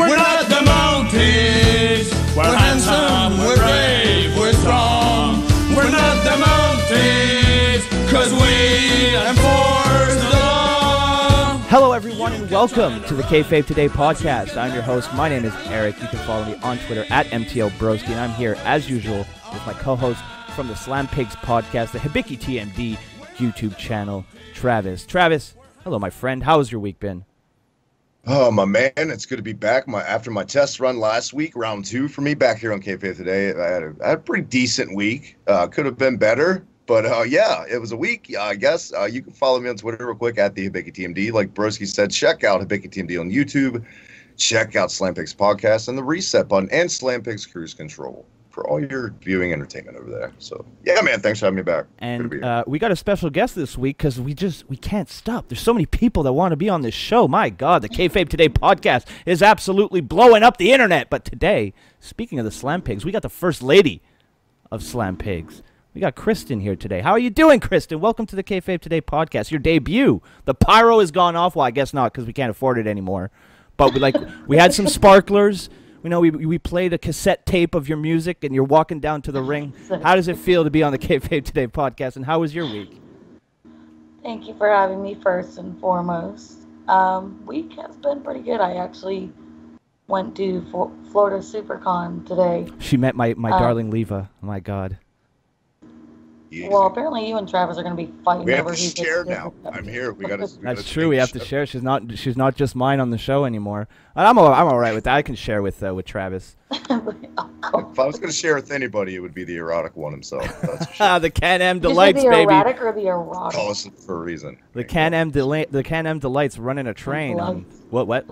We're not the Mounties. We're handsome, we're brave, we're strong. We're not the Mounties, 'cause we enforce the law. Hello, everyone, and welcome to the Kayfabe Today podcast. I'm your host. My name is Eric. You can follow me on Twitter at MTLBroski, and I'm here, as usual, with my co-host from the Slam Pigs podcast, the Hibiki TMD YouTube channel, Travis. Travis, hello, my friend. How has your week been? Oh, my man, it's good to be back. After my test run last week, round 2 for me, back here on Kayfabe Today. I had a pretty decent week. Could have been better, but yeah, it was a week, I guess. You can follow me on Twitter real quick at the Hibiki TMD. Like Broski said, check out Hibiki TMD on YouTube. Check out Slam Pigs Podcast and the reset button and Slam Pigs Cruise Control for all your viewing entertainment over there. So, yeah, man, thanks for having me back. And we got a special guest this week because we can't stop. There's so many people that want to be on this show. My God, the Kayfabe Today podcast is absolutely blowing up the internet. But today, speaking of the Slam Pigs, we got the first lady of Slam Pigs. We got Kristen here today. How are you doing, Kristen? Welcome to the Kayfabe Today podcast, your debut. The pyro has gone off. Well, I guess not because we can't afford it anymore. But we had some sparklers. We know we played a cassette tape of your music, and you're walking down to the ring. How does it feel to be on the Kayfabe Today podcast, and how was your week? Thank you for having me first and foremost. Week has been pretty good. I actually went to Florida SuperCon today. She met my darling Leva. Oh, my God. Well, apparently you and Travis are going to be fighting we have over to who's share now. I'm here. That's true. We have to share. She's not just mine on the show anymore. I'm all right with that. I can share with Travis. If I was going to share with anybody, it would be the erotic one himself. That's for sure. The Can-Am Delights, the baby. erratic or the erotic? Call us for a reason. The Can-Am Delights running a train on what?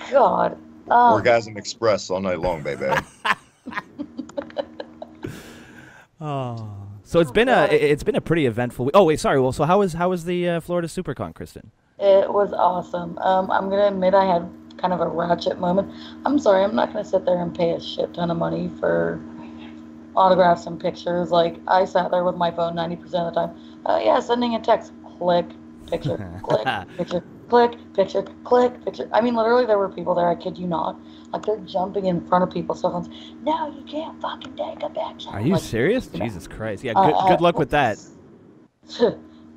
God. Orgasm Express all night long, baby. Oh, so it's been a pretty eventful week. Oh wait, sorry. Well, so how was the Florida SuperCon, Kristen? It was awesome. I'm gonna admit I had kind of a ratchet moment. I'm sorry, I'm not gonna sit there and pay a shit ton of money for autographs and pictures. Like I sat there with my phone 90% of the time. Yeah, sending a text. Click, picture. Click, picture. Click, picture. Click, picture. I mean, literally, there were people there. I kid you not. Like they're jumping in front of people's cell phones. No, you can't fucking take a picture. Are you serious? Jesus Christ! Yeah, good luck with that.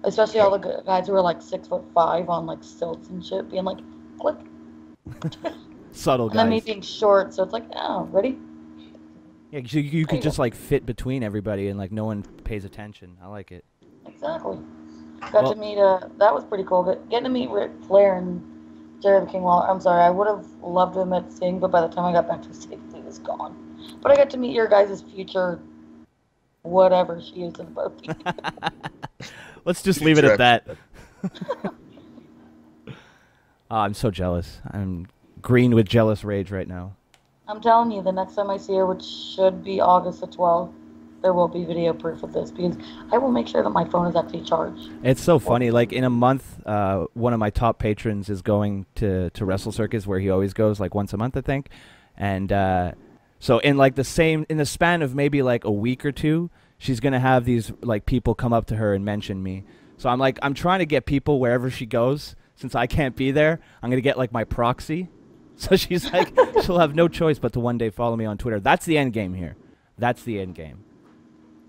Especially all the guys who are like 6'5" on like stilts and shit, being like, click. Subtle guys. And then me being short, so it's like, oh, ready? Yeah, you could just like fit between everybody and like no one pays attention. I like it. Exactly. Got to meet that was pretty cool. Getting to meet Ric Flair and Jerry the King Lawler. I'm sorry, I would have loved to have met Sting, but by the time I got back to Sting, he was gone. But I got to meet your guys' future, whatever she is in the boat. Let's just leave it at that. I'm so jealous. I'm green with jealous rage right now. I'm telling you, the next time I see her, which should be August the 12th, there will be video proof of this because I will make sure that my phone is actually charged. It's so funny. Like in a month, one of my top patrons is going to Wrestle Circus where he always goes like once a month, I think. And so in like in the span of maybe like a week or two, she's going to have these like people come up to her and mention me. So I'm trying to get people wherever she goes. Since I can't be there, I'm going to get like my proxy. So she's like, she'll have no choice but to one day follow me on Twitter. That's the end game here. That's the end game.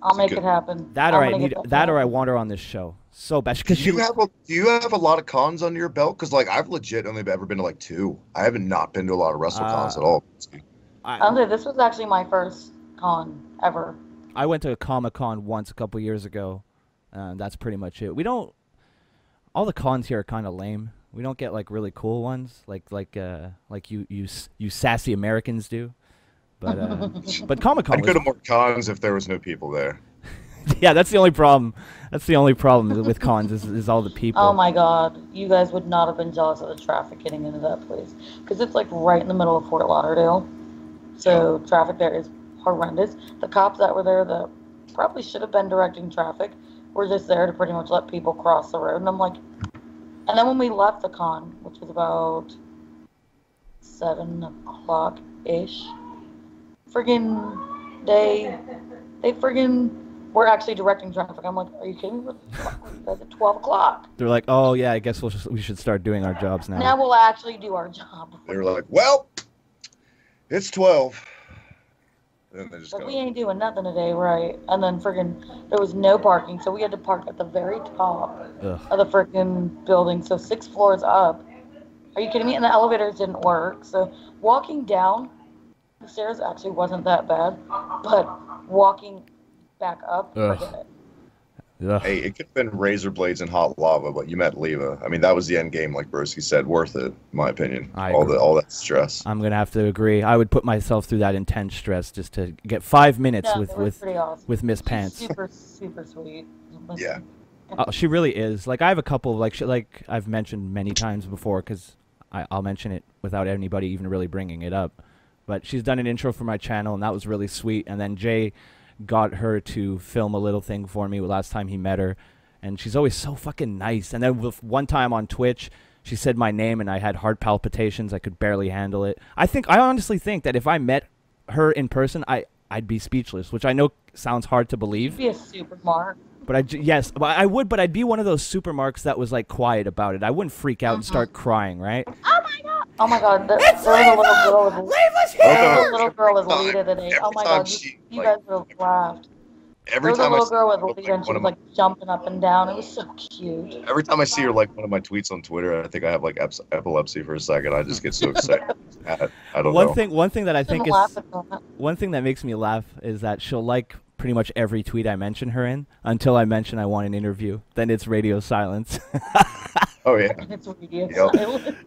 I'll make it happen. That or I want her on this show so bad. Do you have a lot of cons under your belt? Because like I've legit only ever been to like 2. I haven't not been to a lot of WrestleCons at all. I'll say this was actually my first con ever. I went to a Comic-Con once a couple years ago. That's pretty much it. All the cons here are kind of lame. We don't get like really cool ones like you sassy Americans do. But Comic-Con I'd go to more cons if there was no people there. Yeah, that's the only problem. That's the only problem with cons is all the people. Oh my God, you guys would not have been jealous of the traffic getting into that place because it's like right in the middle of Fort Lauderdale, so traffic there is horrendous. The cops that were there that probably should have been directing traffic were just there to pretty much let people cross the road, and I'm like, and then when we left the con, which was about 7 o'clock ish. Friggin' they friggin' we're actually directing traffic. I'm like, are you kidding me? You guys at 12 o'clock. They're like, oh yeah, I guess we should start doing our jobs now. Now we'll actually do our job. They were like, well, it's 12. And they just But we ain't doing nothing today, right? And then friggin' there was no parking, so we had to park at the very top of the friggin' building, so 6 floors up. Are you kidding me? And the elevators didn't work, so walking down the stairs actually wasn't that bad, but walking back up, forget it. Hey, it could have been razor blades and hot lava, but you met Leva. I mean, that was the end game, like Broski said. Worth it, in my opinion. All that stress. I'm gonna have to agree. I would put myself through that intense stress just to get 5 minutes awesome. with Miss Pants. Super sweet. Yeah. She really is. Like I have a couple of like I've mentioned many times before, because I'll mention it without anybody even really bringing it up. But she's done an intro for my channel, and that was really sweet. And then Jay got her to film a little thing for me last time he met her, and she's always so fucking nice. And then with one time on Twitch, she said my name and I had heart palpitations. I could barely handle it. I honestly think that if I met her in person, I'd be speechless, which I know sounds hard to believe. You'd be a super mark. But yes, I would, but I'd be one of those super marks that was like quiet about it. I wouldn't freak out and start crying, right? Oh my god, there was a little girl with a little girl was Lita today. Oh my god, you guys would have laughed. There was a little girl with Lita and she was like jumping up and down. It was so cute. Every time I see her, like one of my tweets on Twitter, I think I have like epilepsy for a second. I just get so excited. I don't know. One thing that I think is one thing that makes me laugh is that she'll like pretty much every tweet I mention her in until I mention I want an interview. Then it's radio silence. Oh yeah. It's radio silence.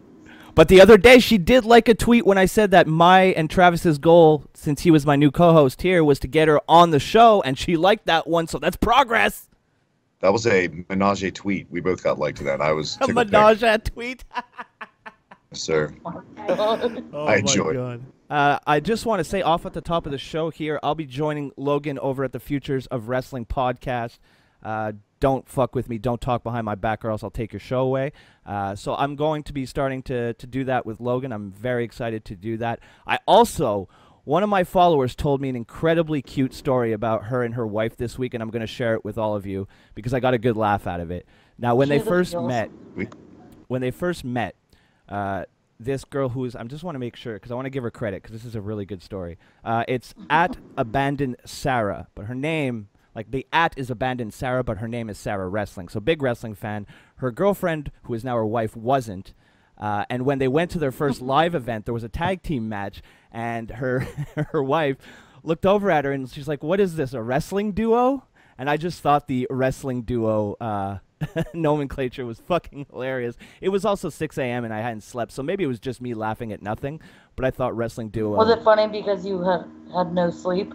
But the other day, she did like a tweet when I said that my and Travis's goal, since he was my new co-host here, was to get her on the show, and she liked that one, so that's progress. That was a menage a tweet. We both got liked to that. I was a menage a tweet. Sir. Oh I enjoyed it. I just want to say off at the top of the show here, I'll be joining Logan over at the Futures of Wrestling podcast. Don't fuck with me. Don't talk behind my back or else I'll take your show away. So I'm going to be starting to do that with Logan. I'm very excited to do that. One of my followers told me an incredibly cute story about her and her wife this week, and I'm going to share it with all of you because I got a good laugh out of it. Now, when they first met, this girl I just want to make sure because I want to give her credit because this is a really good story. It's at Abandoned Sarah, but her name... Like, the @ is Abandoned Sarah, but her name is Sarah Wrestling. So, big wrestling fan. Her girlfriend, who is now her wife, wasn't. And when they went to their first live event, there was a tag team match. And her wife looked over at her and she's like, what is this, a wrestling duo? And I just thought the wrestling duo nomenclature was fucking hilarious. It was also 6 a.m. and I hadn't slept. So, maybe it was just me laughing at nothing. But I thought wrestling duo. Was it funny because you had no sleep?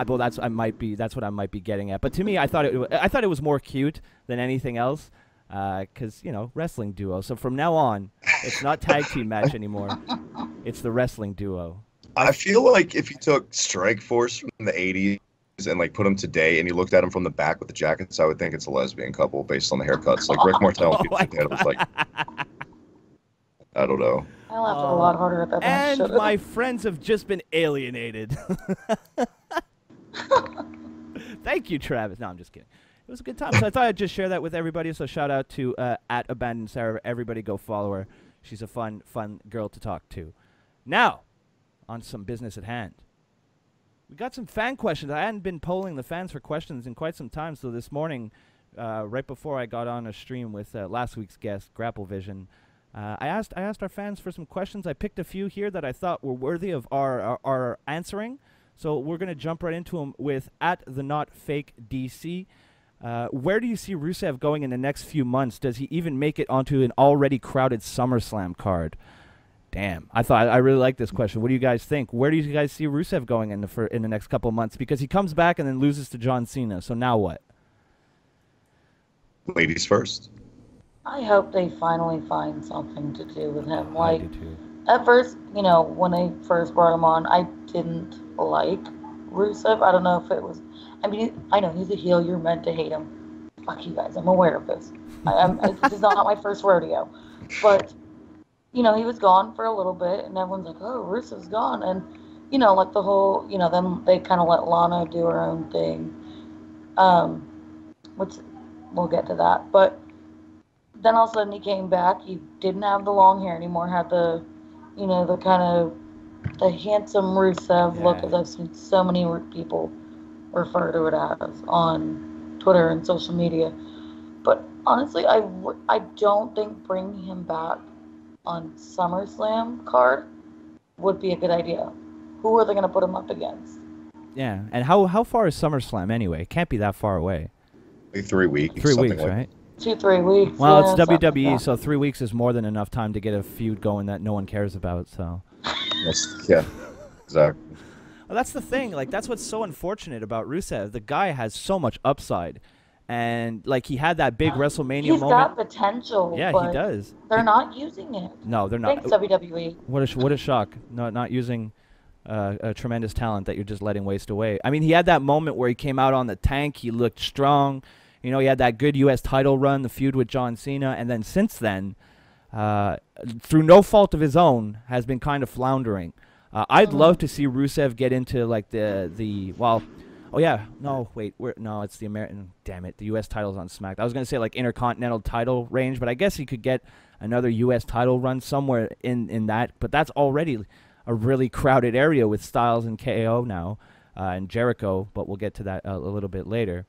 Well, that's what I might be getting at. But to me, I thought it was more cute than anything else, because wrestling duo. So from now on, it's not tag team match anymore. It's the wrestling duo. I feel like if you took Strike Force from the '80s and like put them today, and you looked at them from the back with the jackets, I would think it's a lesbian couple based on the haircuts. Like Rick Martel and people like that. It was like, I don't know. I laughed a lot harder at that than And my friends have just been alienated. Thank you, Travis. No, I'm just kidding. It was a good time. So I thought I'd just share that with everybody. So shout out to at Abandoned Sarah. Everybody go follow her. She's a fun girl to talk to. Now, on some business at hand. We got some fan questions. I hadn't been polling the fans for questions in quite some time. So this morning, right before I got on a stream with last week's guest, Grapple Vision, I asked our fans for some questions. I picked a few here that I thought were worthy of our answering. So we're going to jump right into them with @TheNotFakeDC. Where do you see Rusev going in the next few months? Does he even make it onto an already crowded SummerSlam card? Damn, I really like this question. What do you guys think? Where do you guys see Rusev going in the next couple of months? Because he comes back and then loses to John Cena. So now what? Ladies first. I hope they finally find something to do with him. I do too. At first, when they first brought him on, I didn't like Rusev. I don't know if it was... I mean, I know he's a heel. You're meant to hate him. Fuck you guys. I'm aware of this. This is not my first rodeo. But, he was gone for a little bit, and everyone's like, oh, Rusev's gone. And, like the whole... then they kind of let Lana do her own thing. which we'll get to that. But then all of a sudden he came back. He didn't have the long hair anymore. Had the, the kind of the handsome Rusev look, as I've seen so many people refer to it as on Twitter and social media. But honestly, I don't think bringing him back on SummerSlam card would be a good idea. Who are they going to put him up against? Yeah, and how far is SummerSlam anyway? It can't be that far away. Like 3 weeks. 3 weeks, like right? 2-3 weeks. Well, yeah, it's WWE, like so 3 weeks is more than enough time to get a feud going that no one cares about. So. Yeah, exactly. Well, that's the thing. Like, that's what's so unfortunate about Rusev. The guy has so much upside, and like he had that big WrestleMania He's moment. got potential. Yeah, but he does. They're not using it. No, they're not. Thanks, WWE. What a shock! Not using a tremendous talent that you're just letting waste away. I mean, he had that moment where he came out on the tank. He looked strong. He had that good U.S. title run, the feud with John Cena, and then since then, through no fault of his own, has been kind of floundering. I'd love to see Rusev get into like it's the American. Damn it, the U.S. title's on SmackDown. I was gonna say like Intercontinental title range, but I guess he could get another U.S. title run somewhere in that. But that's already a really crowded area with Styles and KO now and Jericho. But we'll get to that a little bit later.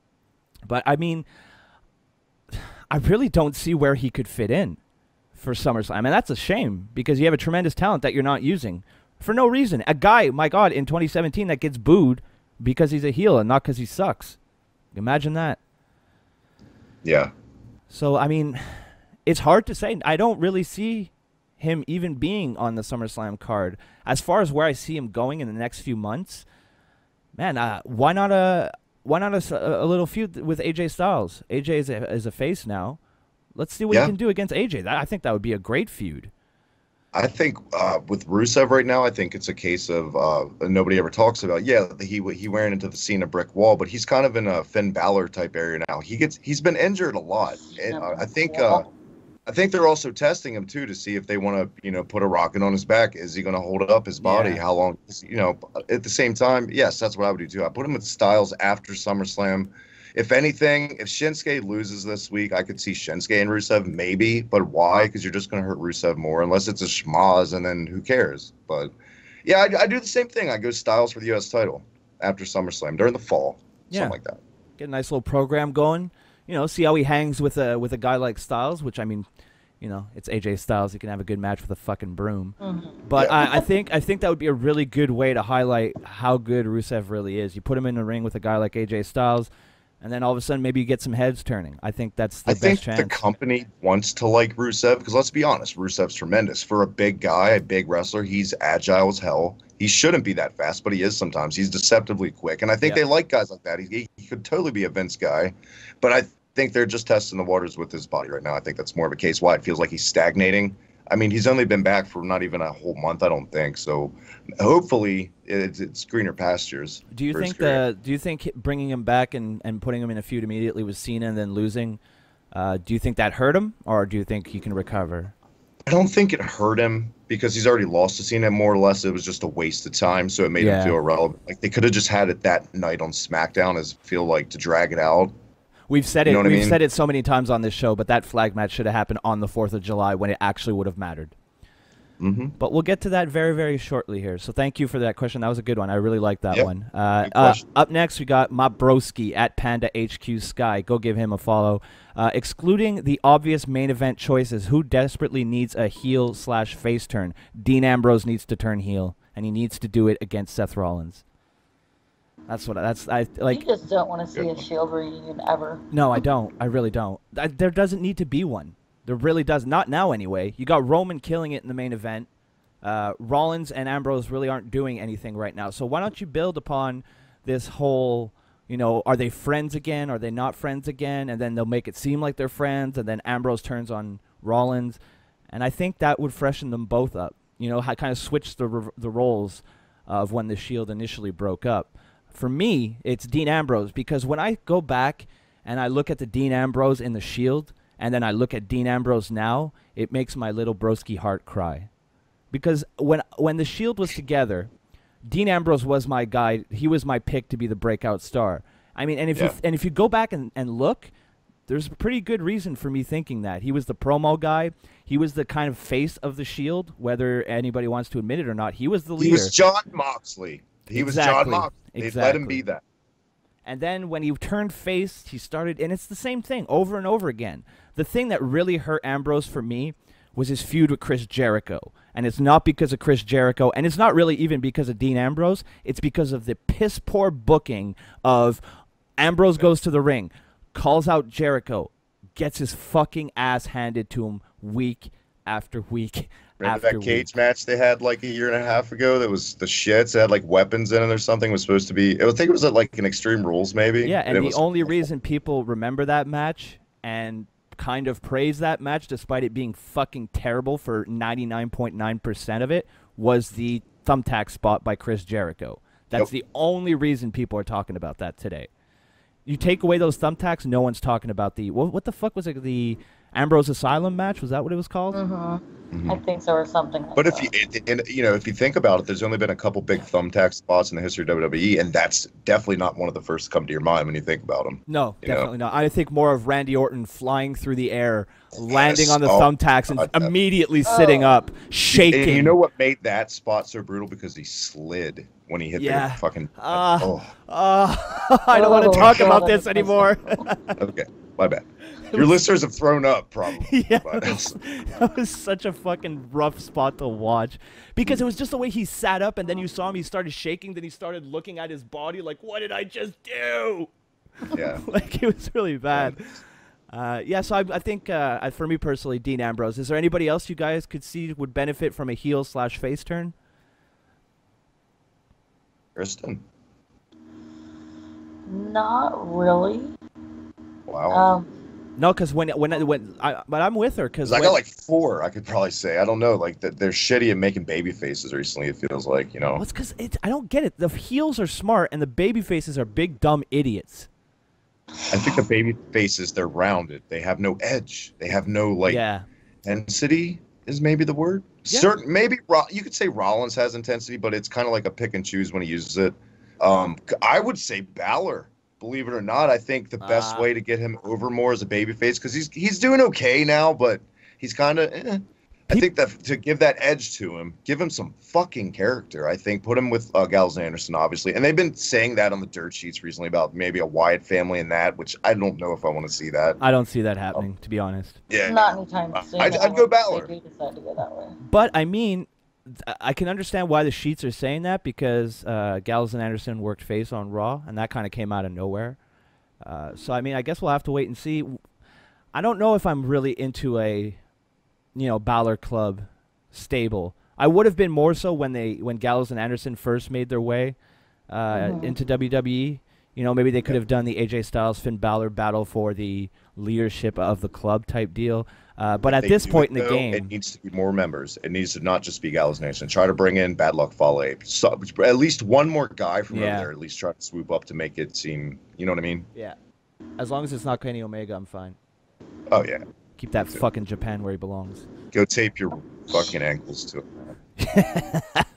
But I mean, I really don't see where he could fit in for SummerSlam, and that's a shame because you have a tremendous talent that you're not using for no reason. A guy, my God, in 2017 that gets booed because he's a heel and not because he sucks. Imagine that. Yeah. So, I mean, it's hard to say. I don't really see him even being on the SummerSlam card. As far as where I see him going in the next few months, man, why not a little feud with AJ Styles? AJ is a face now. Let's see what he can do against AJ. I think that would be a great feud. I think with Rusev right now, I think it's a case of nobody ever talks about. Yeah, he ran into the Cena brick wall, but he's kind of in a Finn Balor type area now. He's been injured a lot, and I think they're also testing him too to see if they want to put a rocket on his back. Is he going to hold up his body? Yeah. How long? At the same time, yes, that's what I would do too. I put him with Styles after SummerSlam. If anything, if Shinsuke loses this week, I could see Shinsuke and Rusev maybe, but why? Because you're just going to hurt Rusev more unless it's a schmaz, and then who cares? But yeah, I do the same thing. I go Styles for the U.S. title after SummerSlam during the fall, something like that. Get a nice little program going. See how he hangs with a guy like Styles, which I mean, it's AJ Styles. He can have a good match with a fucking broom. Mm-hmm. But yeah. I think that would be a really good way to highlight how good Rusev really is. You put him in the ring with a guy like AJ Styles, and then all of a sudden, maybe you get some heads turning. I think that's the best chance. I think the company wants to like Rusev because let's be honest, Rusev's tremendous. For a big guy, a big wrestler, he's agile as hell. He shouldn't be that fast, but he is sometimes. He's deceptively quick. And I think they like guys like that. He could totally be a Vince guy. But I think they're just testing the waters with his body right now. I think that's more of a case why it feels like he's stagnating. I mean, he's only been back for not even a whole month, I don't think. So hopefully it's greener pastures. Do you think bringing him back and putting him in a feud immediately with Cena and then losing, do you think that hurt him, or do you think he can recover? I don't think it hurt him because he's already lost to Cena. More or less, it was just a waste of time, so it made him feel irrelevant. Like they could have just had it that night on SmackDown as feel like to drag it out. We've said it. We've said it so many times on this show, but that flag match should have happened on the 4th of July when it actually would have mattered. Mm-hmm. But we'll get to that very, very shortly here. So thank you for that question. That was a good one. I really like that one. Up next, we got my broski at Panda HQ Sky. Go give him a follow. Excluding the obvious main event choices, who desperately needs a heel/face turn? Dean Ambrose needs to turn heel, and he needs to do it against Seth Rollins. I like. You just don't want to see a Shield reunion ever. No, I don't. I really don't. There doesn't need to be one. There really does. Not now, anyway. You got Roman killing it in the main event. Rollins and Ambrose really aren't doing anything right now. So why don't you build upon this whole, are they friends again? Are they not friends again? And then they'll make it seem like they're friends, and then Ambrose turns on Rollins. And I think that would freshen them both up. Kind of switch the roles of when the Shield initially broke up. For me, it's Dean Ambrose, because when I go back and I look at the Dean Ambrose in the Shield, and then I look at Dean Ambrose now, it makes my little broski heart cry. Because when the Shield was together, Dean Ambrose was my guy. He was my pick to be the breakout star. I mean, and if you go back and look, there's a pretty good reason for me thinking that. He was the promo guy. He was the kind of face of the Shield, whether anybody wants to admit it or not. He was the leader. He was John Moxley. He was John Moxley. They let him be that. And then when he turned face, he started, and it's the same thing over and over again. The thing that really hurt Ambrose for me was his feud with Chris Jericho. And it's not because of Chris Jericho, and it's not really even because of Dean Ambrose. It's because of the piss-poor booking of Ambrose goes to the ring, calls out Jericho, gets his fucking ass handed to him week after week. Remember that cage match they had like a year and a half ago that was the shits? It had like weapons in it or something. It was supposed to be, I think it was at like an Extreme Rules maybe. Yeah, and the only reason people remember that match and kind of praise that match, despite it being fucking terrible for 99.9% of it, was the thumbtack spot by Chris Jericho. That's the only reason people are talking about that today. You take away those thumbtacks, no one's talking about the what the fuck was it? The Ambrose Asylum match? Was that what it was called? I think so, or something like but that. if you think about it, there's only been a couple big thumbtack spots in the history of WWE, and that's definitely not one of the first to come to your mind when you think about them. No, definitely not. I think more of Randy Orton flying through the air, landing on the thumbtacks, and immediely sitting up, shaking. And you know what made that spot so brutal? Because he slid when he hit the fucking... I don't want to talk about this anymore. Okay, my bad. Your listeners have thrown up, probably. Yeah, that was such a fucking rough spot to watch. Because it was just the way he sat up, and then you saw him, he started shaking, then he started looking at his body like, what did I just do? Yeah. Like, it was really bad. So I think, for me personally, Dean Ambrose. Is there anybody else you guys could see would benefit from a heel/face turn? Kristen? Not really. Wow. No, because but I'm with her. Because I got like 4, I could probably say. I don't know. Like, they're shitty at making baby faces recently, it feels like, you know. Well, it's because I don't get it. The heels are smart, and the baby faces are big, dumb idiots. I think the baby faces, they're rounded. They have no edge. They have no, like, intensity is maybe the word. Yeah. Maybe you could say Rollins has intensity, but it's kind of like a pick and choose when he uses it. I would say Balor. Believe it or not, I think the best way to get him over more is a babyface, because he's doing okay now, but he's kind of. I think that to give that edge to him, give him some fucking character. I think put him with Gallows and Anderson, obviously, and they've been saying that on the dirt sheets recently about maybe a Wyatt family and that, which I don't know if I want to see that. I don't see that happening, to be honest. Yeah, not anytime soon. I'd go Balor. They do decide to go that way. But I mean, I can understand why the sheets are saying that, because Gallows and Anderson worked face on Raw, and that kind of came out of nowhere. So, I mean, I guess we'll have to wait and see. I don't know if I'm really into a, Balor Club stable. I would have been more so when Gallows and Anderson first made their way into WWE. Maybe they could have done the AJ Styles, Finn Balor battle for the leadership of the club type deal. But at this point in the game, it needs to be more members. It needs to not just be Gallows and Anderson. Try to bring in Bad Luck Fale. So, at least one more guy from over there. At least try to swoop up to make it seem. You know what I mean? Yeah. As long as it's not Kenny Omega, I'm fine. Oh yeah. Keep that fucking Japan where he belongs. Go tape your fucking ankles to it.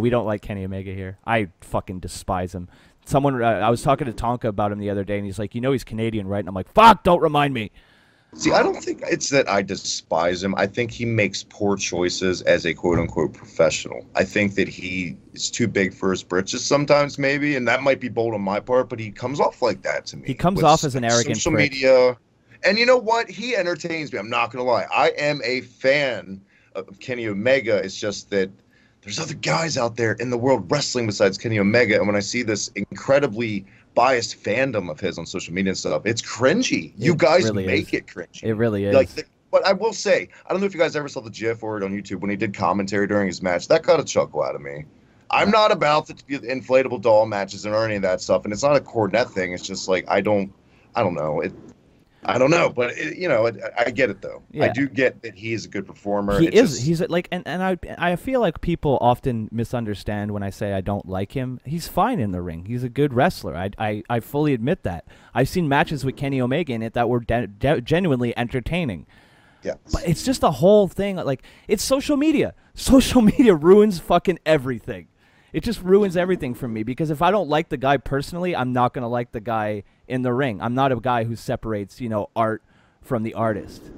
We don't like Kenny Omega here. I fucking despise him. Someone, I was talking to Tonka about him the other day, and he's like, he's Canadian, right? And I'm like, fuck, don't remind me. See, I don't think it's that I despise him. I think he makes poor choices as a quote-unquote professional. I think that he is too big for his britches sometimes, maybe, and that might be bold on my part, but he comes off like that to me. He comes off as an arrogant social prick. Media. And you know what? He entertains me. I'm not going to lie. I am a fan of Kenny Omega. It's just that there's other guys out there in the world wrestling besides Kenny Omega, and when I see this incredibly biased fandom of his on social media and stuff, it's cringy. You guys really make it cringy. It really is. But I will say, I don't know if you guys ever saw the GIF or it on YouTube when he did commentary during his match. That got a chuckle out of me. I'm not about the inflatable doll matches or any of that stuff, and it's not a cornet thing. It's just like I don't know. I don't know, but I get it though. Yeah. I do get that he is a good performer. He's like, and I feel like people often misunderstand when I say I don't like him. He's fine in the ring. He's a good wrestler. I fully admit that. I've seen matches with Kenny Omega in it that were genuinely entertaining. Yeah. But it's just the whole thing. Like, it's social media. Social media ruins fucking everything. it just ruins everything for me, because if I don't like the guy personally, I'm not going to like the guy in the ring. I'm not a guy who separates, art from the artist.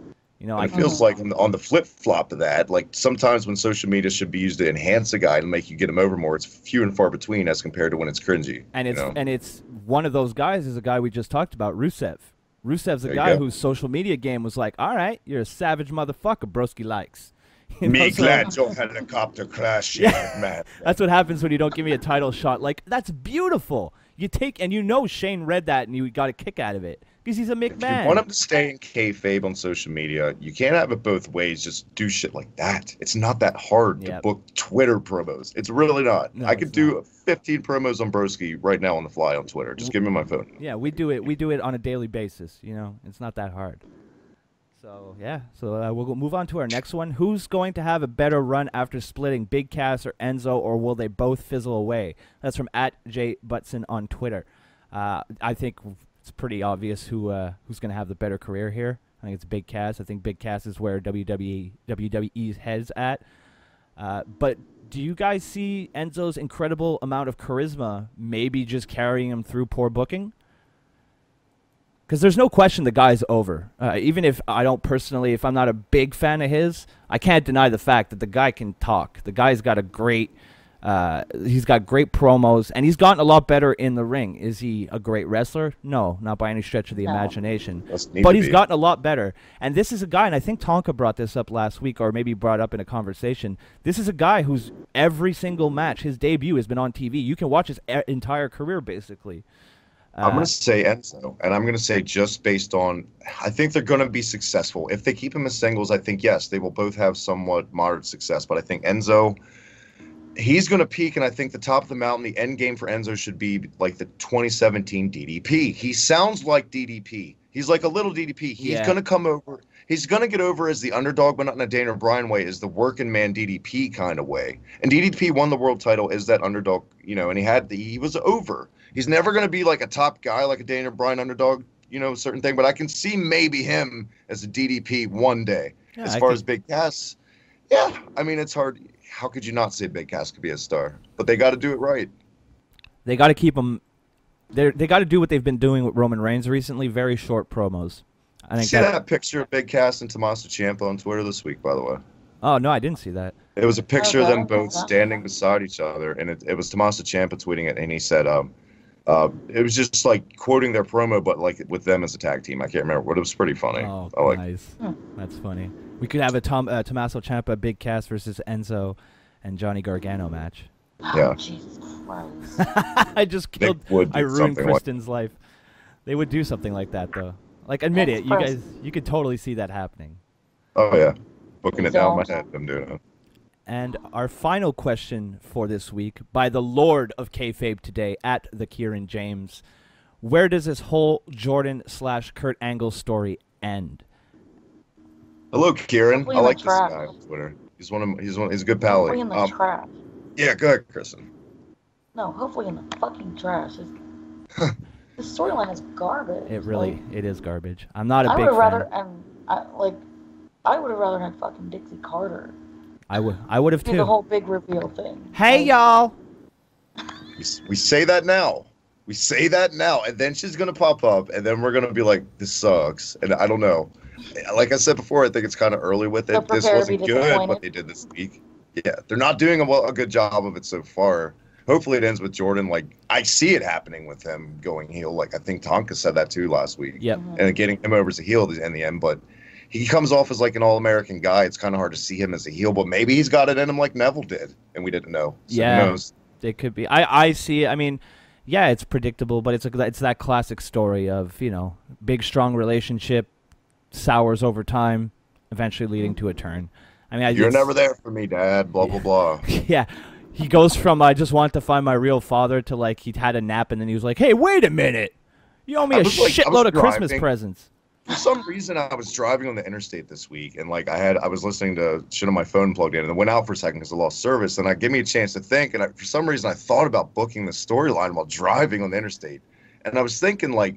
It feels like on the flip flop of that, like sometimes when social media should be used to enhance a guy to make you get him over more, it's few and far between as compared to when it's cringy. And it's one of those guys is a guy we just talked about, Rusev. Rusev's a guy whose social media game was like, all right, you're a savage motherfucker, broski likes. Glad your helicopter crashed, man. That's what happens when you don't give me a title shot. Like, that's beautiful. Shane read that and you got a kick out of it. Because he's a McMahon. If you want him to stay in kayfabe on social media, you can't have it both ways. Just do shit like that. It's not that hard to book Twitter promos. It's really not. I could do 15 promos on Broski right now on the fly on Twitter. Just give me my phone. Yeah, we do it. We do it on a daily basis. It's not that hard. So, yeah. So we'll move on to our next one. Who's going to have a better run after splitting, Big Cass or Enzo, or will they both fizzle away? That's from @JButson on Twitter. I think it's pretty obvious who's going to have the better career here. I think it's Big Cass. I think Big Cass is where WWE's head's at. But do you guys see Enzo's incredible amount of charisma maybe just carrying him through poor booking? Because there's no question the guy's over. Even if I don't personally, if I'm not a big fan of his, I can't deny the fact that the guy can talk. The guy's got he's got great promos, and he's gotten a lot better in the ring. Is he a great wrestler? No, not by any stretch of the imagination. But he's gotten a lot better. And this is a guy, and I think Tonka brought this up last week, or maybe brought up in a conversation. This is a guy whose every single match, his debut has been on TV. You can watch his entire career, basically. I'm going to say Enzo, and I'm going to say just based on, I think they're going to be successful. If they keep him as singles, I think, yes, they will both have somewhat moderate success. But I think Enzo, he's going to peak, and I think the top of the mountain, the end game for Enzo should be like the 2017 DDP. He sounds like DDP. He's like a little DDP. He's going to come over. He's going to get over as the underdog, but not in a Daniel Bryan way, as the working man DDP kind of way. And DDP won the world title as that underdog, and he was over. He's never going to be like a top guy, like a Daniel Bryan underdog, certain thing. But I can see maybe him as a DDP one day. Yeah, as far as Big Cass, it's hard. How could you not say Big Cass could be a star? But they got to do it right. They got to keep him. They got to do what they've been doing with Roman Reigns recently. Very short promos. I think see that picture of Big Cass and Tommaso Ciampa on Twitter this week, by the way. Oh no, I didn't see that. It was a picture of them both standing beside each other, and it was Tommaso Ciampa tweeting it, and he said, it was just like quoting their promo, but like with them as a tag team. I can't remember, but it was pretty funny. Oh, nice. That's funny. We could have a Tommaso Ciampa, Big Cass versus Enzo and Johnny Gargano match. Yeah. Jesus Christ. I ruined Kristen's life. They would do something like that, though. Like, admit it, you could totally see that happening. Oh, yeah. Booking it down my head, I'm doing it. And our final question for this week, by the Lord of Kayfabe today, @the Kieran James. Where does this whole Jordan/Kurt Angle story end? Hello, Kieran. I like this guy on Twitter. He's a good pal. Hopefully in the trash. Yeah, go ahead, Kristen. No, hopefully in the fucking trash. The storyline is garbage. It is garbage. I'm not a big fan. I would have rather had fucking Dixie Carter. I would have too. The whole big reveal thing. Hey, y'all. We say that now. We say that now, and then she's gonna pop up, and then we're gonna be like, "This sucks." And I don't know. Like I said before, I think it's kind of early with it. This wasn't good what they did this week. Yeah, they're not doing a good job of it so far. Hopefully it ends with Jordan. Like, I see it happening with him going heel. Like, I think Tonka said that too last week. Yep. And getting him over as a heel in the end. But he comes off as like an all-American guy. It's kind of hard to see him as a heel. But maybe he's got it in him like Neville did, and we didn't know. So yeah, who knows? It could be. I see it. I mean, yeah, it's predictable, but it's that classic story of, big, strong relationship, sours over time, eventually leading to a turn. I mean, you're never there for me, Dad. Blah, blah, blah. Yeah. He goes from I just want to find my real father to like he'd had a nap and then he was like, hey, wait a minute. You owe me a shitload of Christmas presents. For some reason, I was driving on the interstate this week, and like I was listening to shit on my phone plugged in, and it went out for a second because I lost service. And gave me a chance to think, and for some reason, I thought about booking the storyline while driving on the interstate. And I was thinking, like,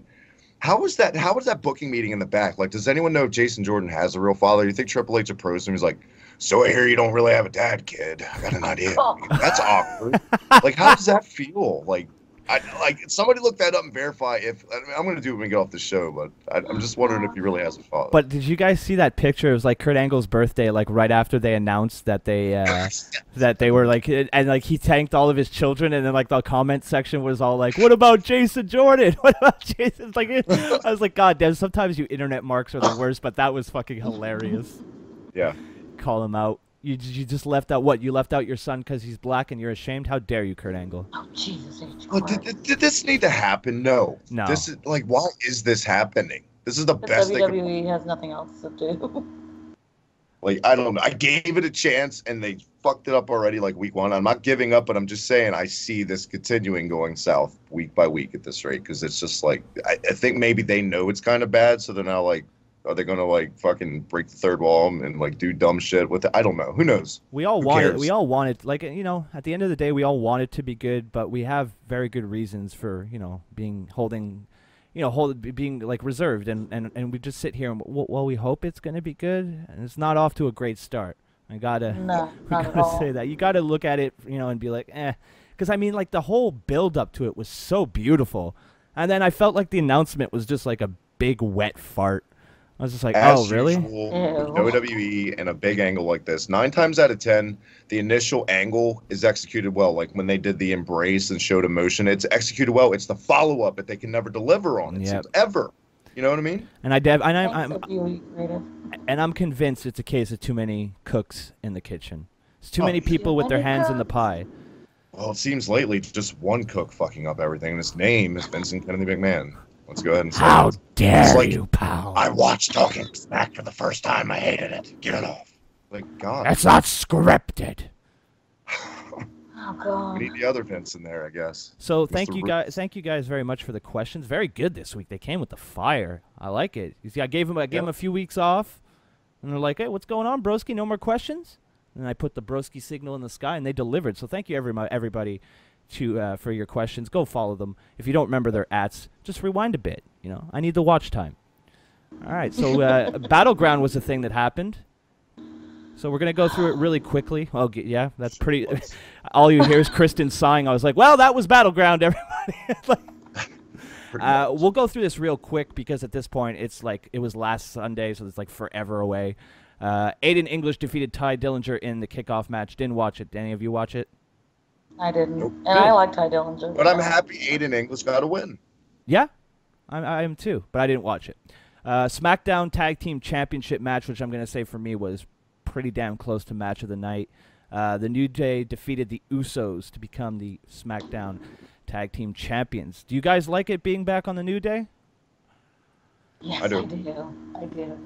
how was that booking meeting in the back? Like, does anyone know if Jason Jordan has a real father? You think Triple H approached him? He's like, So I hear you don't really have a dad, kid. I got an idea. That's awkward. Like, how does that feel? Like somebody look that up and verify if I'm going to do it when we get off the show, but I'm just wondering if he really has a father. But did you guys see that picture? It was like Kurt Angle's birthday, like right after they announced that they that they were like, and like he thanked all of his children, and then like the comment section was all like, "What about Jason Jordan? What about Jason?" It's like I was like, God damn! Sometimes you internet marks are the worst, but that was fucking hilarious. Yeah. Call him out. You just left out what? You left out your son because he's black and you're ashamed? How dare you, Kurt Angle? Oh, Jesus H. Well, did this need to happen? No. No. This is like, why is this happening? This is the best thing. WWE has nothing else to do. Like, I don't know. I gave it a chance and they fucked it up already like week one. I'm not giving up, but I'm just saying I see this continuing going south week by week at this rate because it's just like, I think maybe they know it's kind of bad, so they're now like, are they gonna like fucking break the third wall and like do dumb shit with it? I don't know. Who knows? We all want it. We all want it. Like, you know, at the end of the day, we all want it to be good, but we have very good reasons for, you know, being like reserved, and we just sit here and well, we hope it's gonna be good, and it's not off to a great start. I gotta say that you gotta look at it, you know, and be like, because I mean, like the whole build up to it was so beautiful, and then I felt like the announcement was just like a big wet fart. I was just like, As oh, really? Usual, WWE and a big angle like this, 9 times out of 10, the initial angle is executed well. Like when they did the embrace and showed emotion, it's executed well. It's the follow-up that they can never deliver on. It seems ever. You know what I mean? And I'm convinced it's a case of too many cooks in the kitchen. It's too many people with their hands in the pie. Well, it seems lately it's just one cook fucking up everything, and his name is Vincent Kennedy McMahon. Let's go ahead and say how dare like, you, pal? I watched Talking Smack for the first time. I hated it. Get it off. Like, God. That's not scripted. Oh, God. We need the other Vince in there, I guess. So thank you guys very much for the questions. Very good this week. They came with the fire. I like it. You see, I gave them a few weeks off, and they're like, "Hey, what's going on, broski? No more questions?" And I put the broski signal in the sky, and they delivered. So thank you, everybody. For your questions, go follow them. If you don't remember their ats, just rewind a bit. You know, I need the watch time. All right, so Battleground was a thing that happened. So we're gonna go through it really quickly. Well, yeah, that's pretty. All you hear is Kristen sighing. I was like, well, that was Battleground, everybody. We'll go through this real quick because at this point it's like it was last Sunday, so it's like forever away. Aiden English defeated Ty Dillinger in the kickoff match. Didn't watch it. Did any of you watch it? I didn't, and I like Ty Dillinger. But I'm happy Aiden English got a win. Yeah, I am too, but I didn't watch it. SmackDown Tag Team Championship match, which I'm going to say for me was pretty damn close to match of the night. The New Day defeated the Usos to become the SmackDown Tag Team Champions. Do you guys like it being back on the New Day? Yes, I do.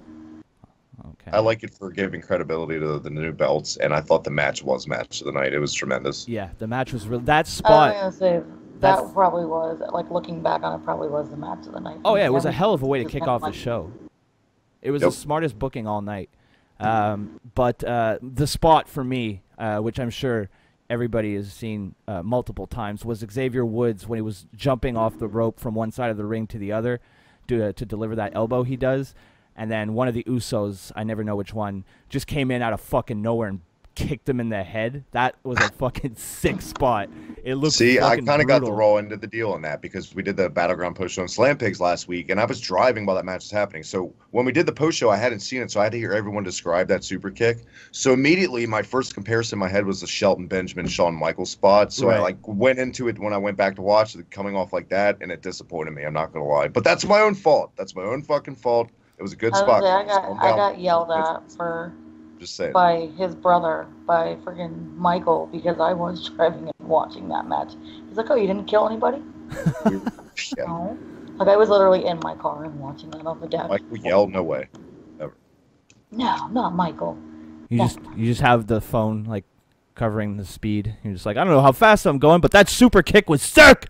Okay. I like it for giving credibility to the new belts, and I thought the match was match of the night. It was tremendous. Yeah, the match was real. That spot. I was going to say, that probably was, like looking back on it, probably was the match of the night. Oh, yeah, it was a hell of a way to kick off the show. It was the smartest booking all night. But the spot for me, which I'm sure everybody has seen multiple times, was Xavier Woods when he was jumping off the rope from one side of the ring to the other to deliver that elbow he does. And then one of the Usos, I never know which one, just came in out of fucking nowhere and kicked him in the head. That was a fucking sick spot. It looked See, I kind of got the raw end of the deal on that because we did the Battleground post show on Slam Pigs last week, and I was driving while that match was happening. So when we did the post show, I hadn't seen it, so I had to hear everyone describe that super kick. So immediately, my first comparison in my head was the Shelton Benjamin, Shawn Michaels spot. So I like went into it when I went back to watch it, coming off like that, and it disappointed me. I'm not gonna lie, but that's my own fault. That's my own fucking fault. It was a good spot. I got yelled at by his brother, by friggin' Michael, because I was driving and watching that match. He's like, "Oh, you didn't kill anybody?" No. Like I was literally in my car and watching that on the dash. Michael yelled, "No way, never." No, not Michael. You just have the phone like covering the speed. You're just like, I don't know how fast I'm going, but that super kick was sick.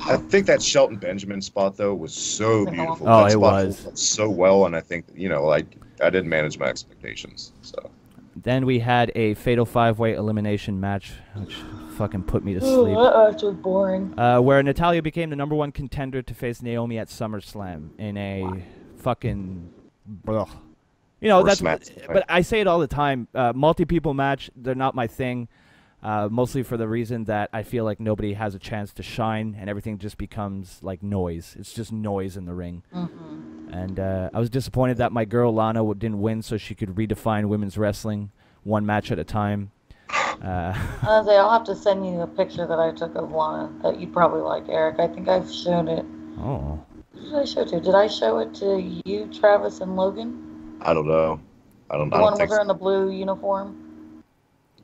I think that Shelton Benjamin spot though was so beautiful. Oh, that it was so well, and I think like I didn't manage my expectations. So then we had a fatal 5-way elimination match, which fucking put me to sleep. It was boring. Where Natalya became the #1 contender to face Naomi at SummerSlam in a fucking You know, Or that's smack. but I say it all the time. Multi-people match, they're not my thing. Mostly for the reason that I feel like nobody has a chance to shine, and everything just becomes like noise. It's just noise in the ring. Mm-hmm. And I was disappointed that my girl Lana didn't win, so she could redefine women's wrestling one match at a time. I'll have to send you a picture that I took of Lana that you'd probably like, Eric. I think I've shown it. Oh. Who did I show it to? Did I show it to you, Travis, and Logan? I don't know. I don't The one think with her so. in the blue uniform?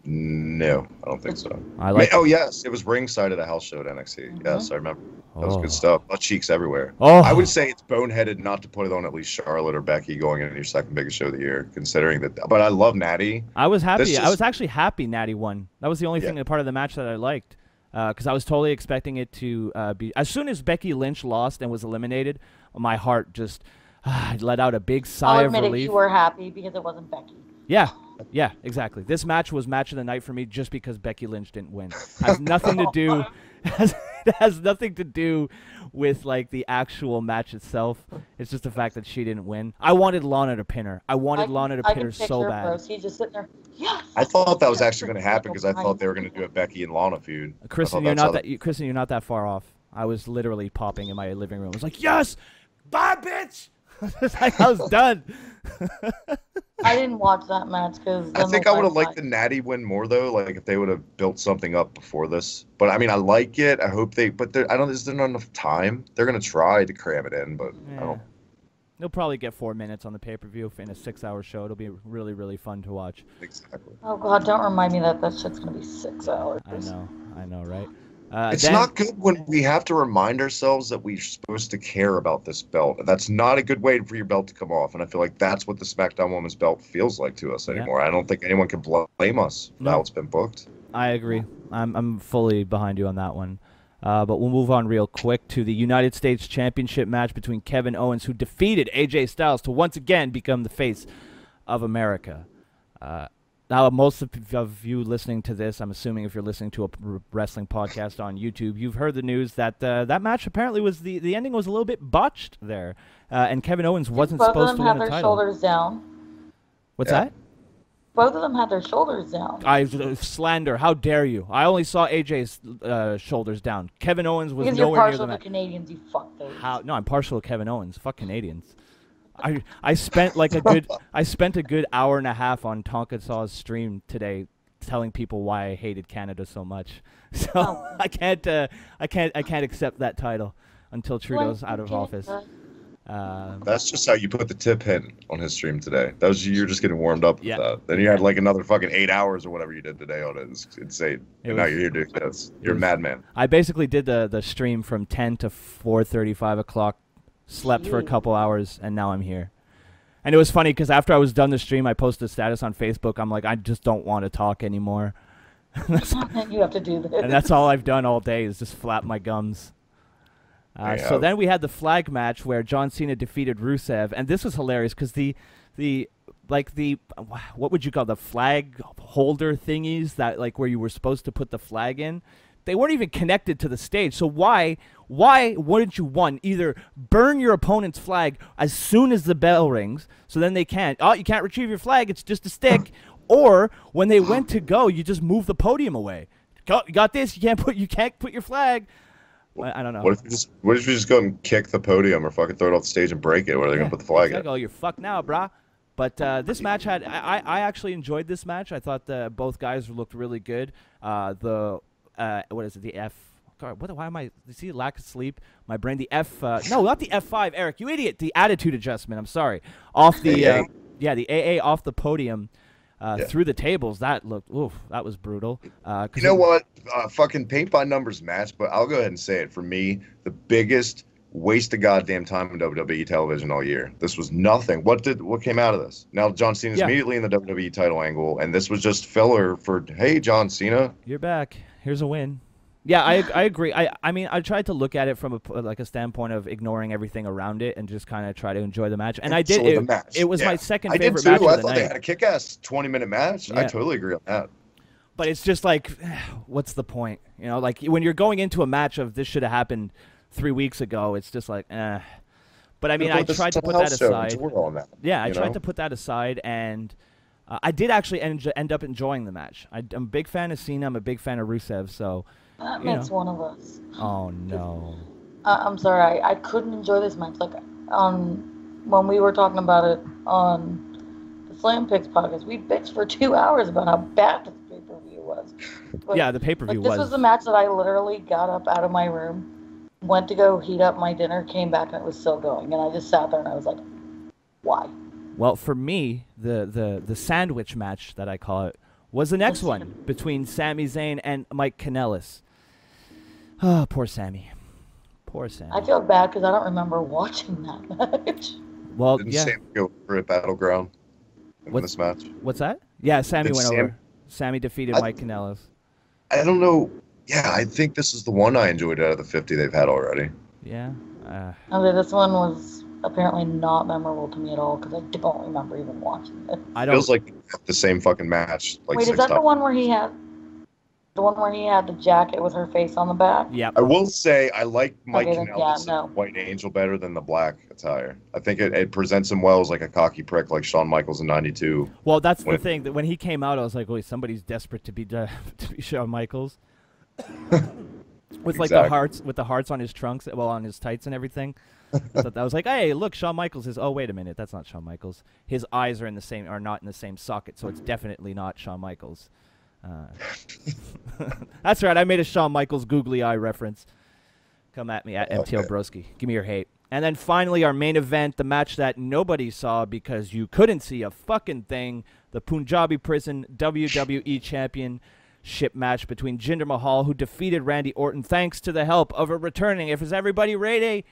No, I don't think so. I like. Oh yes, it was ringside at a house show at NXT. Yes, I remember. That was Oh. good stuff. Butt cheeks everywhere. Oh. I would say it's boneheaded not to put it on at least Charlotte or Becky going into your second biggest show of the year, considering that. But I love Natty. I was happy. This I just- was actually happy Natty won. That was the only thing, part of the match that I liked. Because I was totally expecting it to be. As soon as Becky Lynch lost and was eliminated, my heart just let out a big sigh I'll of admit it, relief. you were happy because it wasn't Becky. Yeah, exactly. This match was match of the night for me just because Becky Lynch didn't win. Has nothing to do. It has nothing to do with like the actual match itself. It's just the fact that she didn't win. I wanted Lana to pin her. I wanted Lana to pin her so bad. He's just sitting there. Yes. I thought that was actually going to happen because I thought they were going to do a Becky and Lana feud. Kristen, you're not that. Kristen, you're not that far off. I was literally popping in my living room. I was like, "Yes, bye, bitch!" It's like I was done. I didn't watch that match because I think I would have liked the Natty win more though. Like if they would have built something up before this. But I mean, I like it. I hope they. But I don't. Is there not enough time? They're going to try to cram it in, but I don't. They'll probably get 4 minutes on the pay-per-view in a 6-hour show. It'll be really, really fun to watch. Exactly. Oh God! Don't remind me that shit's gonna be 6 hours. I know, right? It's not good when we have to remind ourselves that we're supposed to care about this belt. That's not a good way for your belt to come off. And I feel like that's what the SmackDown Women's belt feels like to us anymore. I don't think anyone can blame us for how it's been booked. I agree. I'm fully behind you on that one. But we'll move on real quick to the United States Championship match between Kevin Owens, who defeated AJ Styles to once again become the face of America. Now, most of you listening to this, I'm assuming if you're listening to a wrestling podcast on YouTube, you've heard the news that that match apparently was the ending was a little bit botched there, and Kevin Owens wasn't supposed to win the title. Both of them had their shoulders down. What's that? Both of them had their shoulders down. Slander! How dare you? I only saw AJ's shoulders down. Kevin Owens was because nowhere you're near the partial match. to Canadians, you fuckface. No, I'm partial to Kevin Owens. Fuck Canadians. I spent like a good hour and a half on Tonka Saw's stream today, telling people why I hated Canada so much. So I can't accept that title until Trudeau's out of office. That's just how you put the tip in on his stream today. You're just getting warmed up with that. Then you had like another fucking 8 hours or whatever you did today on it. It's insane. And now you're here doing this. You're a madman. I basically did the stream from 10 to 4:30, 5 o'clock. Slept for a couple hours, and now I'm here. And it was funny because after I was done the stream, I posted a status on Facebook. I'm like, I just don't want to talk anymore. You have to do this. And that's all I've done all day is just flap my gums. So then we had the flag match where John Cena defeated Rusev, and this was hilarious because the what would you call the flag holder thingies that like where you were supposed to put the flag in, they weren't even connected to the stage. So why wouldn't you either burn your opponent's flag as soon as the bell rings, so then they can't you can't retrieve your flag, it's just a stick, or when they went to go, you just move the podium away. You got this, you can't put your flag. I don't know. What if you just go and kick the podium or fucking throw it off the stage and break it? Where are they gonna put the flag in? Oh, you're fucked now, brah. But this match I actually enjoyed this match. I thought both guys looked really good. What is it? The F. God, why am I? You see, lack of sleep. My brain. The F. No, not the F5. Eric, you idiot. The attitude adjustment. I'm sorry. Off the the AA off the podium, through the tables. That looked. Oof. That was brutal. You know what? Fucking paint by numbers match. But I'll go ahead and say it. For me, the biggest waste of goddamn time in WWE television all year. This was nothing. What came out of this? Now John Cena's immediately in the WWE title angle, and this was just filler for hey John Cena. You're back. Here's a win. Yeah, I agree. I mean, I tried to look at it from a standpoint of ignoring everything around it and just kind of try to enjoy the match. And I did. It was my second favorite match of the night. I thought they had a kick-ass 20-minute match. I totally agree on that. But it's just like, what's the point? You know, like when you're going into a match of this should have happened 3 weeks ago, it's just like, But I mean, I tried to put that aside. Yeah, I tried to put that aside, and I did actually end up enjoying the match. I'm a big fan of Cena. I'm a big fan of Rusev. So that makes one of us. Oh no. I'm sorry. I couldn't enjoy this match. Like when we were talking about it on the Slam Picks podcast, we bitched for 2 hours about how bad this pay-per-view was. But, yeah, the pay-per-view this was the match that I literally got up out of my room, went to go heat up my dinner, came back, and it was still going. And I just sat there and I was like, why? Well, for me, the sandwich match that I call it was the next one between Sami Zayn and Mike Kanellis. Oh, poor Sami. Poor Sami. I feel bad because I don't remember watching that match. Well, Didn't yeah. Sami go over at Battleground in this match? What's that? Yeah, Sami went over. Sami defeated Mike Kanellis. I don't know. Yeah, I think this is the one I enjoyed out of the 50 they've had already. Yeah. Okay, this one was apparently not memorable to me at all because I don't remember even watching it. I don't. Feels like the same fucking match. Like Wait, is that the one where he had the jacket with her face on the back? Yeah. I will say I like Mike Okay, Kanellis' White Angel better than the black attire. I think it presents him well as like a cocky prick like Shawn Michaels in '92. Well, that's the thing. That when he came out, I was like, "Wait, somebody's desperate to be Shawn Michaels." With like the hearts on his trunks, on his tights and everything. I was like, "Hey, look, Shawn Michaels is." Oh, wait a minute, that's not Shawn Michaels. His eyes are not in the same socket, so it's definitely not Shawn Michaels. That's right. I made a Shawn Michaels googly eye reference. Come at me at MTL Broski. Give me your hate. And then finally, our main event, the match that nobody saw because you couldn't see a fucking thing, the Punjabi Prison WWE Championship match between Jinder Mahal, who defeated Randy Orton thanks to the help of a returning, if is everybody ready?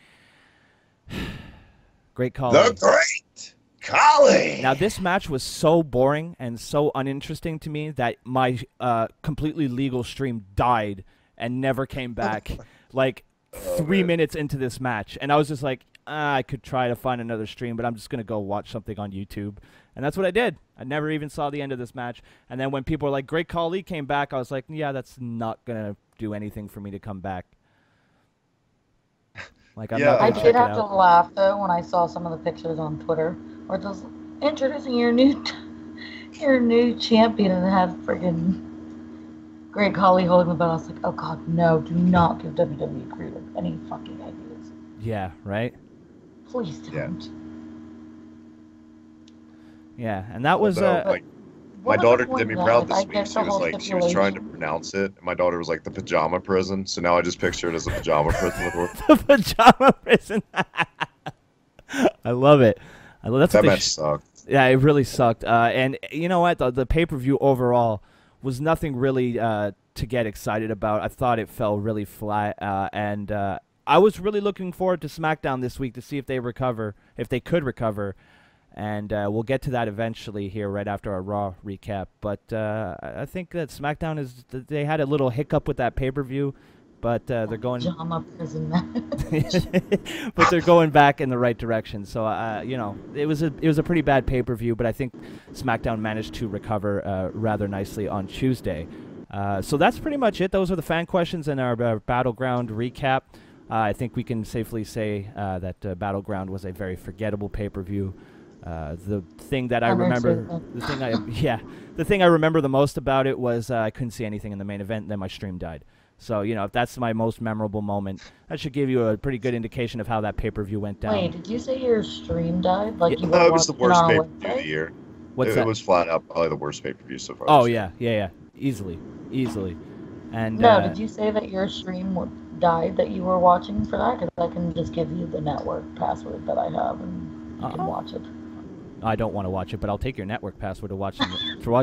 Great call. The Great Khali. Now, this match was so boring and so uninteresting to me that my completely legal stream died and never came back. Like 3 minutes into this match, and I was just like, I could try to find another stream, but I'm just gonna go watch something on YouTube, and that's what I did. I never even saw the end of this match, and then when people were like, Great Khali came back, I was like, yeah, that's not gonna do anything for me to come back. Like, I'm not I gonna did check have it to out. laugh though when I saw some of the pictures on Twitter where it was introducing your new champion and it had friggin' Great Khali holding the belt. I was like, oh god, no, do not give WWE creative any fucking ideas. Yeah, right? Please don't. Yeah, and that was my daughter did me proud this week. She was trying to pronounce it. And my daughter was like the pajama prison. So now I just picture it as a pajama prison with her. The pajama prison. I love it. That match sucked. Yeah, it really sucked. And you know what? The pay-per-view overall was nothing really to get excited about. I thought it fell really flat. And I was really looking forward to SmackDown this week to see if they could recover. And we'll get to that eventually here right after our Raw recap. But I think that SmackDown they had a little hiccup with that pay-per-view, but they're going. Pajama prison match. But they're going back in the right direction. So you know, it was a pretty bad pay-per-view, but I think SmackDown managed to recover rather nicely on Tuesday. So that's pretty much it. Those are the fan questions and our Battleground recap. I think we can safely say that Battleground was a very forgettable pay-per-view. The thing that I remember, the thing I remember the most about it was I couldn't see anything in the main event, and then my stream died. So, you know, if that's my most memorable moment, that should give you a pretty good indication of how that pay-per-view went down. Wait, did you say your stream died? Like you No, it was the worst pay-per-view of the year. What's that? It was flat out probably the worst pay-per-view so far. Oh, yeah. Easily. And no, did you say that your stream died that you were watching for that? Because I can just give you the network password that I have, and you can watch it. I don't want to watch it, but I'll take your network password to watch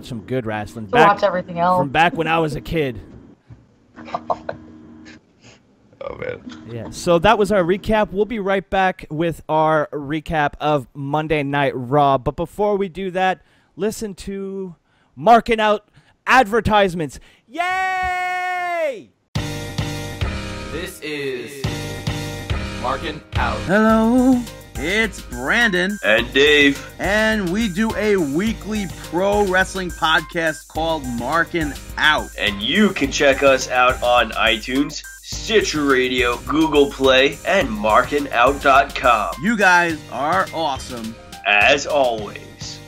some good wrestling. Watch everything else. From back when I was a kid. Oh, man. Yeah, so that was our recap. We'll be right back with our recap of Monday Night Raw. But before we do that, listen to Marking Out advertisements. Yay! This is Marking Out. Hello, it's Brandon. And Dave. And we do a weekly pro wrestling podcast called Marking Out. And you can check us out on iTunes, Stitcher Radio, Google Play, and markingout.com. You guys are awesome. As always.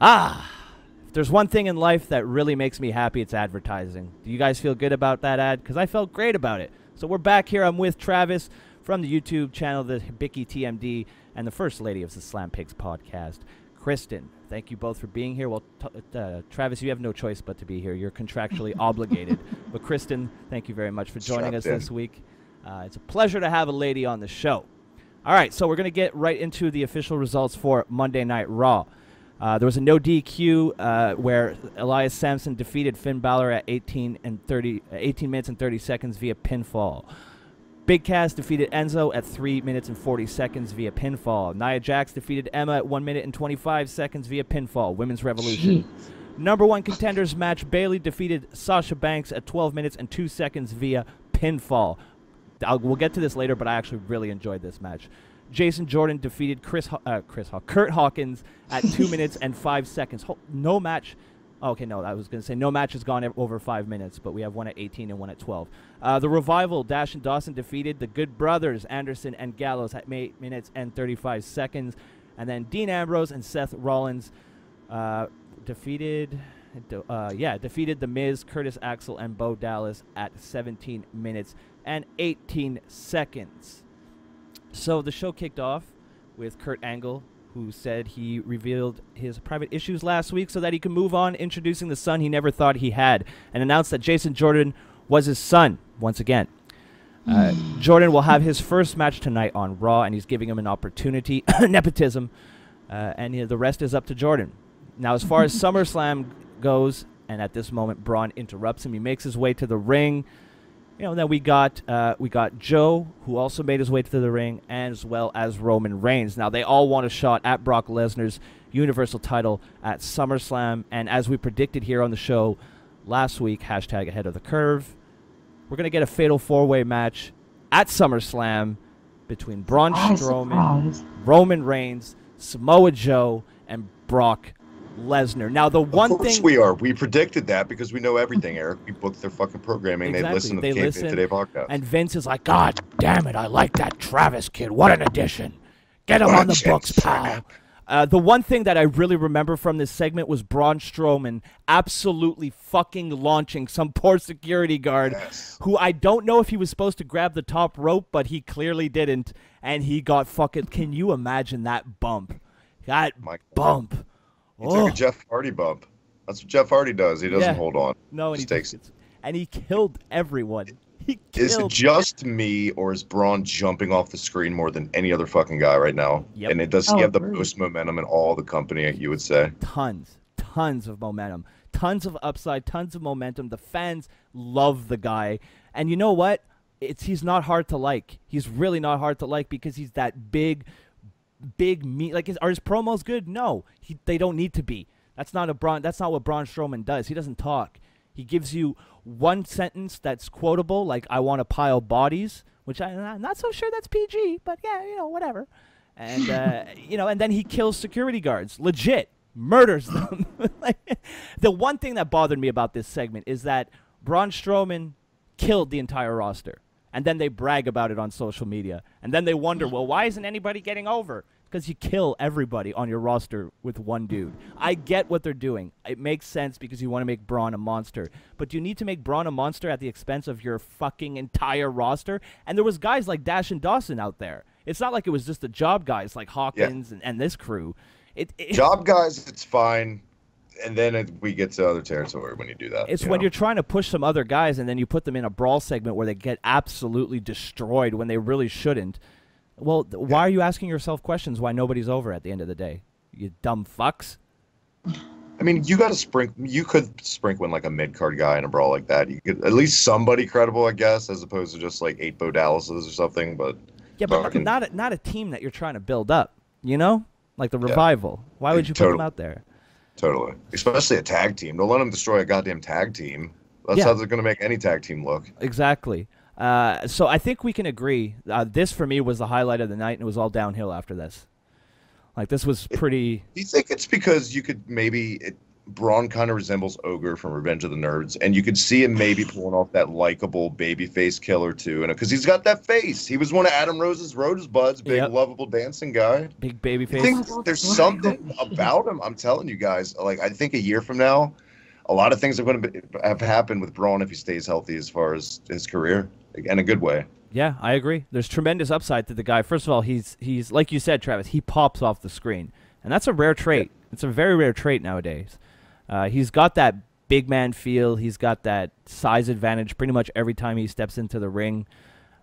If there's one thing in life that really makes me happy, it's advertising. Do you guys feel good about that ad? Because I felt great about it. So we're back here. I'm with Travis from the YouTube channel, the Bicky TMD, and the First Lady of the Slam Pigs podcast, Kristen. Thank you both for being here. Well, Travis, you have no choice but to be here. You're contractually obligated. But Kristen, thank you very much for joining us this week. It's a pleasure to have a lady on the show. All right, so we're going to get right into the official results for Monday Night Raw. There was a no DQ where Elias Samson defeated Finn Balor at 18 minutes and 30 seconds via pinfall. Big Cass defeated Enzo at 3 minutes and 40 seconds via pinfall. Nia Jax defeated Emma at 1 minute and 25 seconds via pinfall. Women's Revolution. Jeez. Number one contenders match, Bayley defeated Sasha Banks at 12 minutes and 2 seconds via pinfall. We'll get to this later, but I actually really enjoyed this match. Jason Jordan defeated Kurt Hawkins at 2 minutes and 5 seconds. No match. Okay, no, I was going to say no match has gone over 5 minutes, but we have one at 18 and one at 12. The Revival, Dash and Dawson defeated the Good Brothers, Anderson and Gallows at 8 minutes and 35 seconds. And then Dean Ambrose and Seth Rollins defeated The Miz, Curtis Axel, and Bo Dallas at 17 minutes and 18 seconds. So the show kicked off with Kurt Angle, who said he revealed his private issues last week so that he could move on, introducing the son he never thought he had, and announced that Jason Jordan was his son once again. Jordan will have his first match tonight on Raw, and he's giving him an opportunity. Nepotism. And the rest is up to Jordan. Now, as far as SummerSlam goes, and at this moment Braun interrupts him, he makes his way to the ring. Then we got Joe, who also made his way to the ring, as well as Roman Reigns. Now, they all want a shot at Brock Lesnar's Universal title at SummerSlam. And as we predicted here on the show last week, hashtag ahead of the curve, we're going to get a fatal four-way match at SummerSlam between Braun Strowman, Roman Reigns, Samoa Joe, and Brock Lesnar. Now, the one of course thing we are. We predicted that because we know everything, Eric. We booked their fucking programming. Exactly. They listen to the Kayfabe Today podcast. And Vince is like, God damn it, I like that Travis kid. What an addition. Get him on the books, pal. The one thing that I really remember from this segment was Braun Strowman absolutely fucking launching some poor security guard who I don't know if he was supposed to grab the top rope, but he clearly didn't, and he got fucking... Can you imagine that bump? That bump. He took a Jeff Hardy bump. That's what Jeff Hardy does. He doesn't hold on. No, and he killed everyone. Is it just me, or is Braun jumping off the screen more than any other fucking guy right now? Yep. And does he have the most momentum in all the company, you would say? Tons of momentum. Tons of upside, tons of momentum. The fans love the guy. And you know what? He's not hard to like. He's really not hard to like because he's that big meat. Like, are his promos good? No, they don't need to be. That's not what Braun Strowman does. He doesn't talk. He gives you one sentence that's quotable, like "I want to pile bodies," which I'm not so sure that's PG, but yeah, whatever. And and then he kills security guards, legit murders them. The one thing that bothered me about this segment is that Braun Strowman killed the entire roster. And then they brag about it on social media. And then they wonder, well, why isn't anybody getting over? Because you kill everybody on your roster with one dude. I get what they're doing. It makes sense because you want to make Braun a monster. But do you need to make Braun a monster at the expense of your fucking entire roster? And there was guys like Dash and Dawson out there. It's not like it was just the job guys like Hawkins and this crew. Job guys, it's fine. And then we get to other territory when you do that. It's when you're trying to push some other guys and then you put them in a brawl segment where they get absolutely destroyed when they really shouldn't. Well, why are you asking yourself questions why nobody's over at the end of the day? You dumb fucks. I mean, you got to you could sprinkle in like a mid-card guy in a brawl like that. You could at least somebody credible, I guess, as opposed to just like 8 Bo Dallases or something. But not a team that you're trying to build up, like the Revival. Why would you put them out there? Totally. Especially a tag team. Don't let them destroy a goddamn tag team. That's how they're going to make any tag team look. Exactly. So I think we can agree. This, for me, was the highlight of the night, and it was all downhill after this. Like, this was pretty... Do you think it's because you could maybe... Braun kind of resembles Ogre from Revenge of the Nerds, and you could see him maybe pulling off that likable babyface killer too, and because he's got that face. He was one of Adam Rose's Rosebuds, big lovable dancing guy. Big baby I face. think there's something about him. I'm telling you guys. Like I think a year from now, a lot of things are going to have happened with Braun if he stays healthy as far as his career, in a good way. Yeah, I agree. There's tremendous upside to the guy. First of all, he's like you said, Travis. He pops off the screen, and that's a rare trait. It's a very rare trait nowadays. He's got that big man feel. He's got that size advantage pretty much every time he steps into the ring.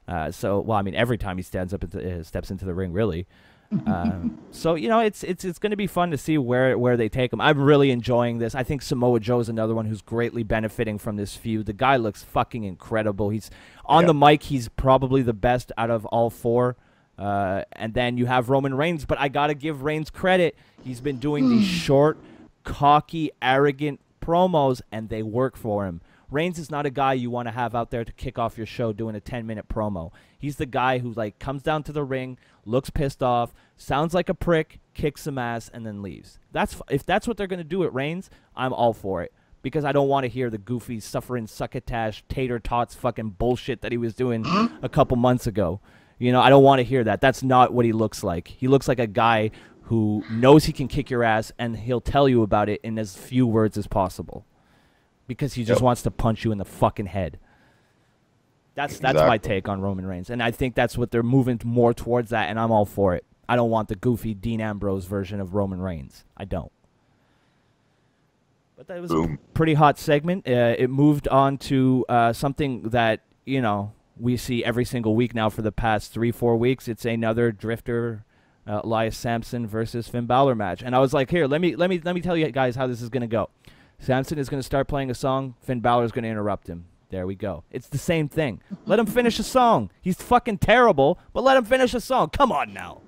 Every time he steps into the ring, really. So it's going to be fun to see where they take him. I'm really enjoying this. I think Samoa Joe is another one who's greatly benefiting from this feud. The guy looks fucking incredible. He's on the mic. He's probably the best out of all four. And then you have Roman Reigns, but I got to give Reigns credit. He's been doing these short, cocky, arrogant promos, and they work for him. Reigns is not a guy you want to have out there to kick off your show doing a 10-minute promo. He's the guy who comes down to the ring, looks pissed off, sounds like a prick, kicks some ass, and then leaves. If that's what they're going to do at Reigns, I'm all for it. Because I don't want to hear the goofy, suffering, succotash, tater tots fucking bullshit that he was doing a couple months ago. I don't want to hear that. That's not what he looks like. He looks like a guy who knows he can kick your ass, and he'll tell you about it in as few words as possible. Because he just wants to punch you in the fucking head. That's my take on Roman Reigns. And I think that's what they're moving more towards that, and I'm all for it. I don't want the goofy Dean Ambrose version of Roman Reigns. I don't. But that was a pretty hot segment. It moved on to something that, we see every single week now for the past 3-4 weeks. It's another Drifter Elias Sampson versus Finn Balor match. And I was like, here, let me tell you guys how this is going to go. Samson is going to start playing a song. Finn Balor is going to interrupt him. There we go. It's the same thing. Let him finish a song. He's fucking terrible, but let him finish a song. Come on now.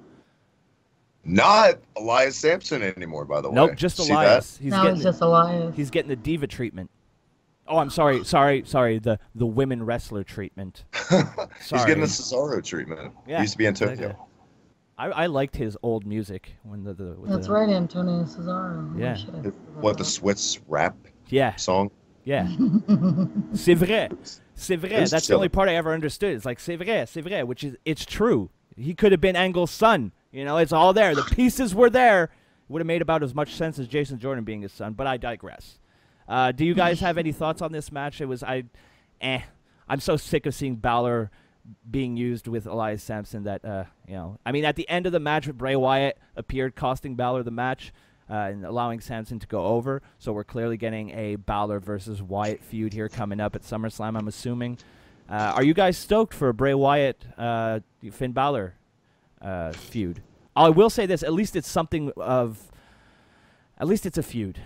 Not Elias Sampson anymore, by the way. Nope, just Elias. It's just Elias. He's getting the diva treatment. Oh, I'm sorry. The women wrestler treatment. He's getting the Cesaro treatment. Yeah, he used to be Antonio. Okay. I liked his old music when That's right, Antonio Cesaro. Yeah. The Swiss rap song? Yeah. C'est vrai. C'est vrai. That's the only part I ever understood. It's like, c'est vrai, which is, it's true. He could have been Angle's son. It's all there. The pieces were there. Would have made about as much sense as Jason Jordan being his son, but I digress. Do you guys have any thoughts on this match? I'm so sick of seeing Balor being used with Elias Sampson that, at the end of the match, Bray Wyatt appeared, costing Balor the match and allowing Sampson to go over. So we're clearly getting a Balor versus Wyatt feud here coming up at SummerSlam, I'm assuming. Are you guys stoked for a Bray Wyatt, Finn Balor feud? I will say this, at least it's a feud.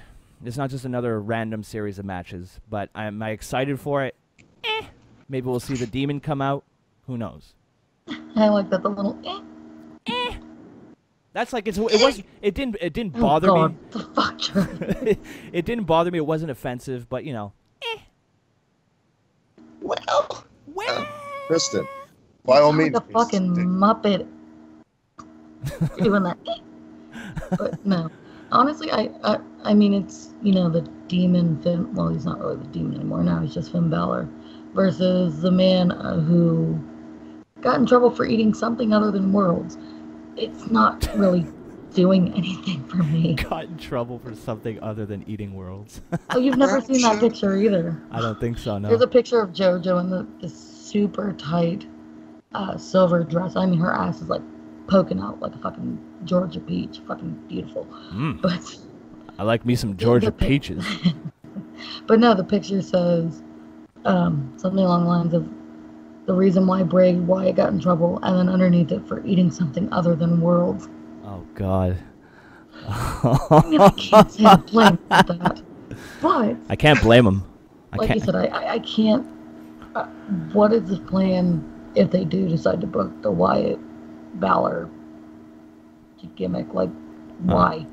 It's not just another random series of matches, but am I excited for it? Maybe we'll see the Demon come out. Who knows? I like that, the little That's like it didn't bother me. The fuck, It didn't bother me. It wasn't offensive, but Well, Kristen, by all means, the fucking Muppet doing that. But no, honestly, I mean, it's the Demon Finn. Well, he's not really the Demon anymore. Now he's just Finn Balor versus the man who got in trouble for eating something other than worlds. It's not really doing anything for me. Got in trouble for something other than eating worlds. Oh, you've never seen that picture either. I don't think so, no. There's a picture of JoJo in this super tight silver dress. I mean, her ass is like poking out like a fucking Georgia peach. Fucking beautiful. But I like me some Georgia peaches. But no, the picture says something along the lines of the reason why Bray Wyatt got in trouble, and then underneath it for eating something other than worlds. Oh, God. I mean, I can't say I'm blaming that. But I can't blame him. You said, I can't. What is the plan if they do decide to book the Wyatt Balor gimmick? Like, why?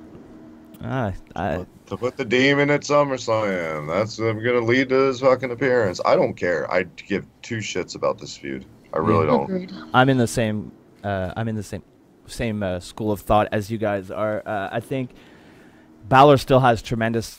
To put the Demon at SummerSlam. That's going to lead to his fucking appearance. I don't care. I give two shits about this feud. I really don't. Agreed. I'm in the same. Same school of thought as you guys are. I think Balor still has tremendous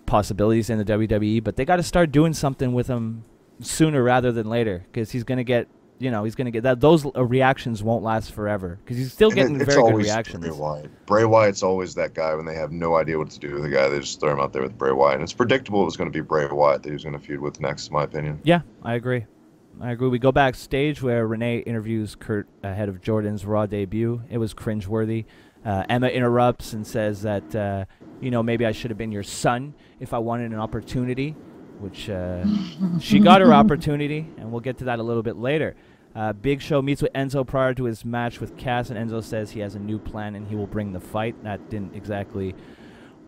possibilities in the WWE, but they got to start doing something with him sooner rather than later, because he's going to get, that. Those reactions won't last forever, because he's still getting very good reactions. Bray Wyatt. Bray Wyatt's always that guy when they have no idea what to do with the guy. They just throw him out there with Bray Wyatt, and it's predictable it was going to be Bray Wyatt that he was going to feud with next, in my opinion. Yeah, I agree. We go backstage where Renee interviews Kurt ahead of Jordan's Raw debut. It was cringeworthy. Emma interrupts and says that, maybe I should have been your son if I wanted an opportunity, which she got her opportunity, and we'll get to that a little bit later. Big Show meets with Enzo prior to his match with Cass, and Enzo says he has a new plan and he will bring the fight. That didn't exactly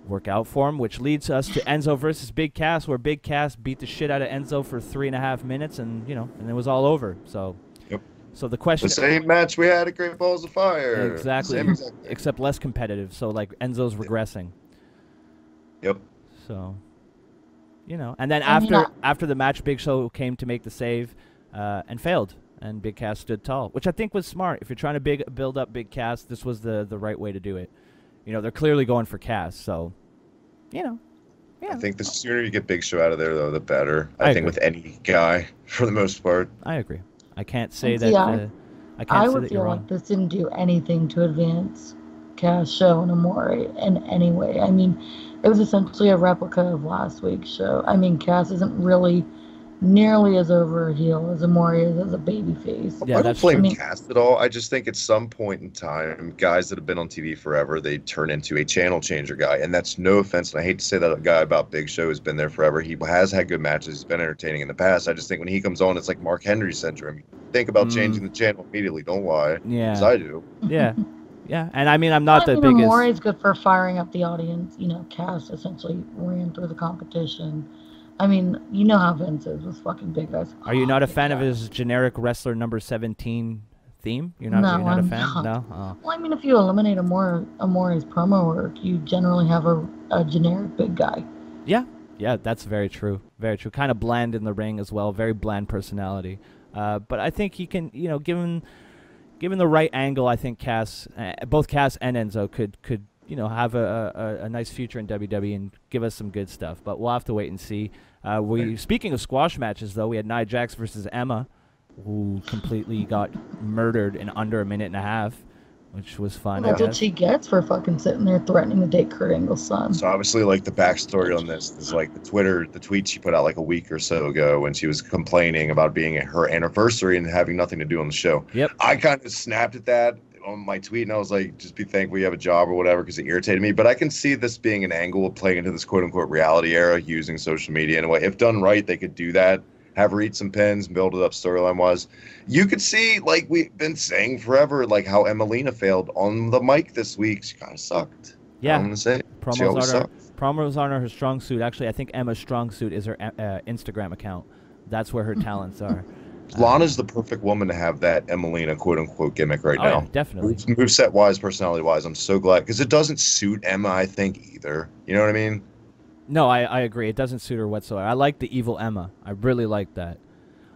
work out for him, which leads us to Enzo versus Big Cass, where Big Cass beat the shit out of Enzo for 3.5 minutes, and and it was all over. So, yep. So the question, the same match we had at Great Balls of Fire, exactly, except less competitive. So like Enzo's regressing. Yep. So, and then after the match, Big Show came to make the save, and failed. And Big Cass stood tall, which I think was smart. If you're trying to build up Big Cass, this was the right way to do it. They're clearly going for Cass, so, yeah. I think the sooner you get Big Show out of there, though, the better. I think agree. with any guy, for the most part. I agree. I can't say that. I would feel like this didn't do anything to advance Cass, Show, and Amore in any way. I mean, it was essentially a replica of last week's show. I mean, Cass isn't really nearly as over a heel as Amore is as a babyface. Yeah, I don't blame Cass at all. I just think at some point in time, guys that have been on TV forever, they turn into a channel changer guy. And that's no offense. And I hate to say that a guy about Big Show has been there forever. He has had good matches. He's been entertaining in the past. I just think when he comes on, it's like Mark Henry syndrome. Think about changing the channel immediately. Don't lie. Yeah. Because I do. Yeah. Yeah. And I mean, I'm not the biggest. Amore is good for firing up the audience. Cass essentially ran through the competition. I mean, you know how Vince is with fucking big guys. Are you not a fan of his generic wrestler number 17 theme? You're not a fan? Not. No? Oh. Well, I mean, if you eliminate Amore's promo work, you generally have a generic big guy. Yeah. Yeah, that's very true. Very true. Kind of bland in the ring as well. Very bland personality. But I think he can, given the right angle, I think both Cass and Enzo could have a nice future in WWE and give us some good stuff. But we'll have to wait and see. Speaking of squash matches, though, we had Nia Jax versus Emma, who completely got murdered in under a minute and a half, which was fun. Well, that's what she gets for fucking sitting there threatening to date Kurt Angle's son. So obviously, like, the backstory on this is like the tweet she put out like a week or so ago when she was complaining about being her anniversary and having nothing to do on the show. Yep. I kind of snapped at that on my tweet, and I was like, just be thankful you have a job or whatever, because it irritated me. But I can see this being an angle of playing into this quote-unquote reality era using social media in a way. If done right, they could do that, have her eat some pins, build it up storyline-wise. You could see, like we've been saying forever, like how Emelina failed on the mic this week. She kind of sucked. Yeah. I'm going to say promos aren't her strong suit. Actually, I think Emma's strong suit is her Instagram account. That's where her talents are. Lana's the perfect woman to have that Emelina quote-unquote gimmick right now. Yeah, definitely. Moveset-wise, personality-wise, I'm so glad. Because it doesn't suit Emma, I think, either. You know what I mean? No, I agree. It doesn't suit her whatsoever. I like the evil Emma. I really like that.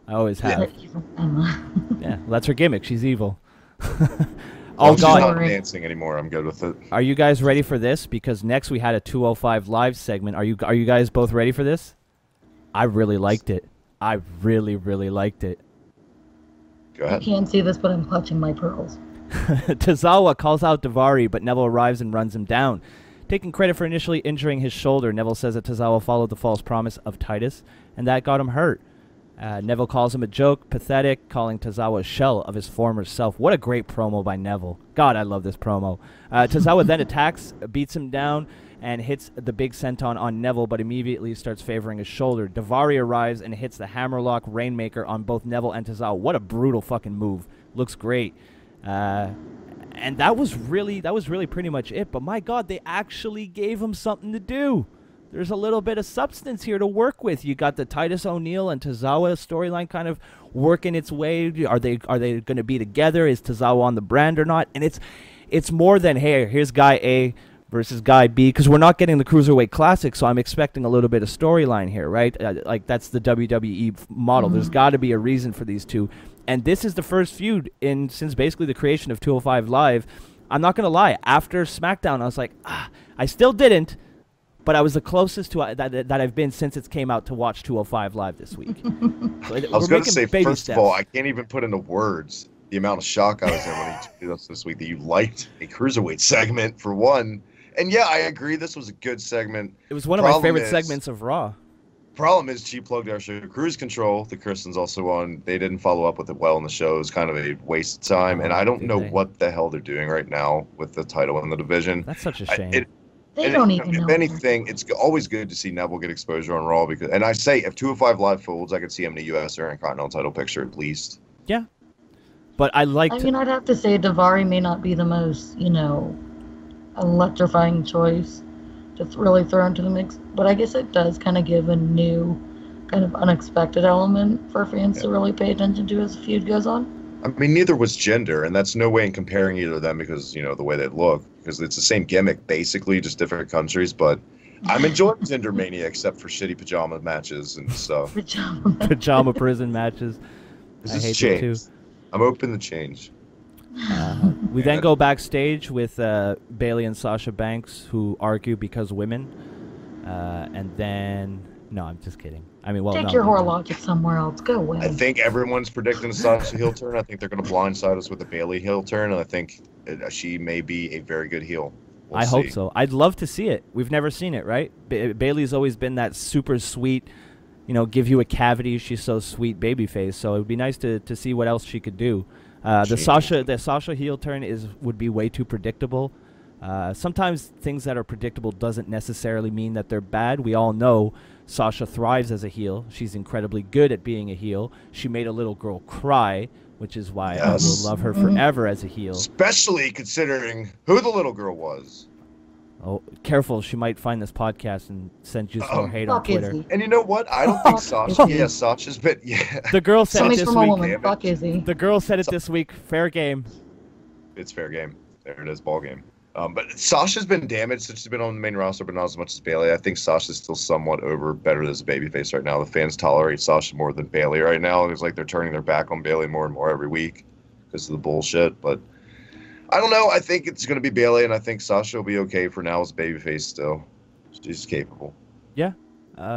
I always have. Yeah, evil Emma. Yeah, well, that's her gimmick. She's evil. Oh, she's not dancing anymore. I'm good with it. Are you guys ready for this? Because next we had a 205 Live segment. Are you guys both ready for this? I really liked it. I really, really liked it. Go ahead. I can't see this, but I'm clutching my pearls. Tozawa calls out Daivari, but Neville arrives and runs him down. Taking credit for initially injuring his shoulder, Neville says that Tozawa followed the false promise of Titus, and that got him hurt. Neville calls him a joke, pathetic, calling Tozawa a shell of his former self. What a great promo by Neville. God, I love this promo. Tozawa then attacks, beats him down, and hits the big senton on Neville, but immediately starts favoring his shoulder. Daivari arrives and hits the hammerlock rainmaker on both Neville and Tozawa. What a brutal fucking move. Looks great. And that was really pretty much it. But my God, they actually gave him something to do. There's a little bit of substance here to work with. You got the Titus O'Neil and Tozawa storyline kind of working its way. Are they going to be together? Is Tozawa on the brand or not? And it's more than, hey, here's guy A versus guy B, because we're not getting the Cruiserweight Classic, so I'm expecting a little bit of storyline here, right? Like, that's the WWE model. There's got to be a reason for these two. And this is the first feud since basically the creation of 205 Live. I'm not going to lie. After SmackDown, I was like, I still didn't, but I was the closest to that I've been since it came out to watch 205 Live this week. So I was going to say, first of all, I can't even put into words the amount of shock I was in when he did this week that you liked a cruiserweight segment for one. And yeah, I agree. This was a good segment. It was one of my favorite segments of Raw. Problem is, she plugged our show, Cruise Control. The Kristen's also on. They didn't follow up with it well in the show. It was kind of a waste of time. And I don't know what the hell they're doing right now with the title in the division. That's such a shame. They don't even know. If anything, it's always good to see Neville get exposure on Raw. And I say, if 205 Live folds, I could see him in a U.S. or Intercontinental title picture at least. Yeah. But I'd have to say Daivari may not be the most, electrifying choice to really throw into the mix. But I guess it does kind of give a new, kind of unexpected element for fans to really pay attention to as the feud goes on. I mean, neither was Gender, and that's no way in comparing either of them because, the way they look. Because it's the same gimmick, basically, just different countries. But I'm enjoying Gender Mania, except for shitty pajama matches and stuff. Pajama prison matches. I hate them too. I'm open to change. We then go backstage with Bayley and Sasha Banks, who argue because women. And then... No, I'm just kidding. I mean, take your whore logic somewhere else. Go away. I think everyone's predicting a Sasha heel turn. I think they're going to blindside us with a Bayley heel turn, and I think she may be a very good heel. I hope so. I'd love to see it. We've never seen it, right? Bayley's always been that super sweet, give you a cavity. She's so sweet, babyface. So it would be nice to see what else she could do. The Sasha heel turn would be way too predictable. Sometimes things that are predictable doesn't necessarily mean that they're bad. We all know Sasha thrives as a heel. She's incredibly good at being a heel. She made a little girl cry, which is why I will love her forever as a heel. Especially considering who the little girl was. Oh, careful. She might find this podcast and send you some more hate on Twitter. And you know what? I don't think Sasha... Sasha's been... Yeah. The girl said it this week. Fuck Izzy. The girl said it this week. Fair game. It's fair game. There it is, ball game. But Sasha's been damaged since she's been on the main roster, but not as much as Bayley. I think Sasha's still somewhat better as a babyface right now. The fans tolerate Sasha more than Bayley right now. It's like they're turning their back on Bayley more and more every week because of the bullshit. But I don't know. I think it's going to be Bayley, and I think Sasha will be okay for now as a babyface still. She's capable. Yeah.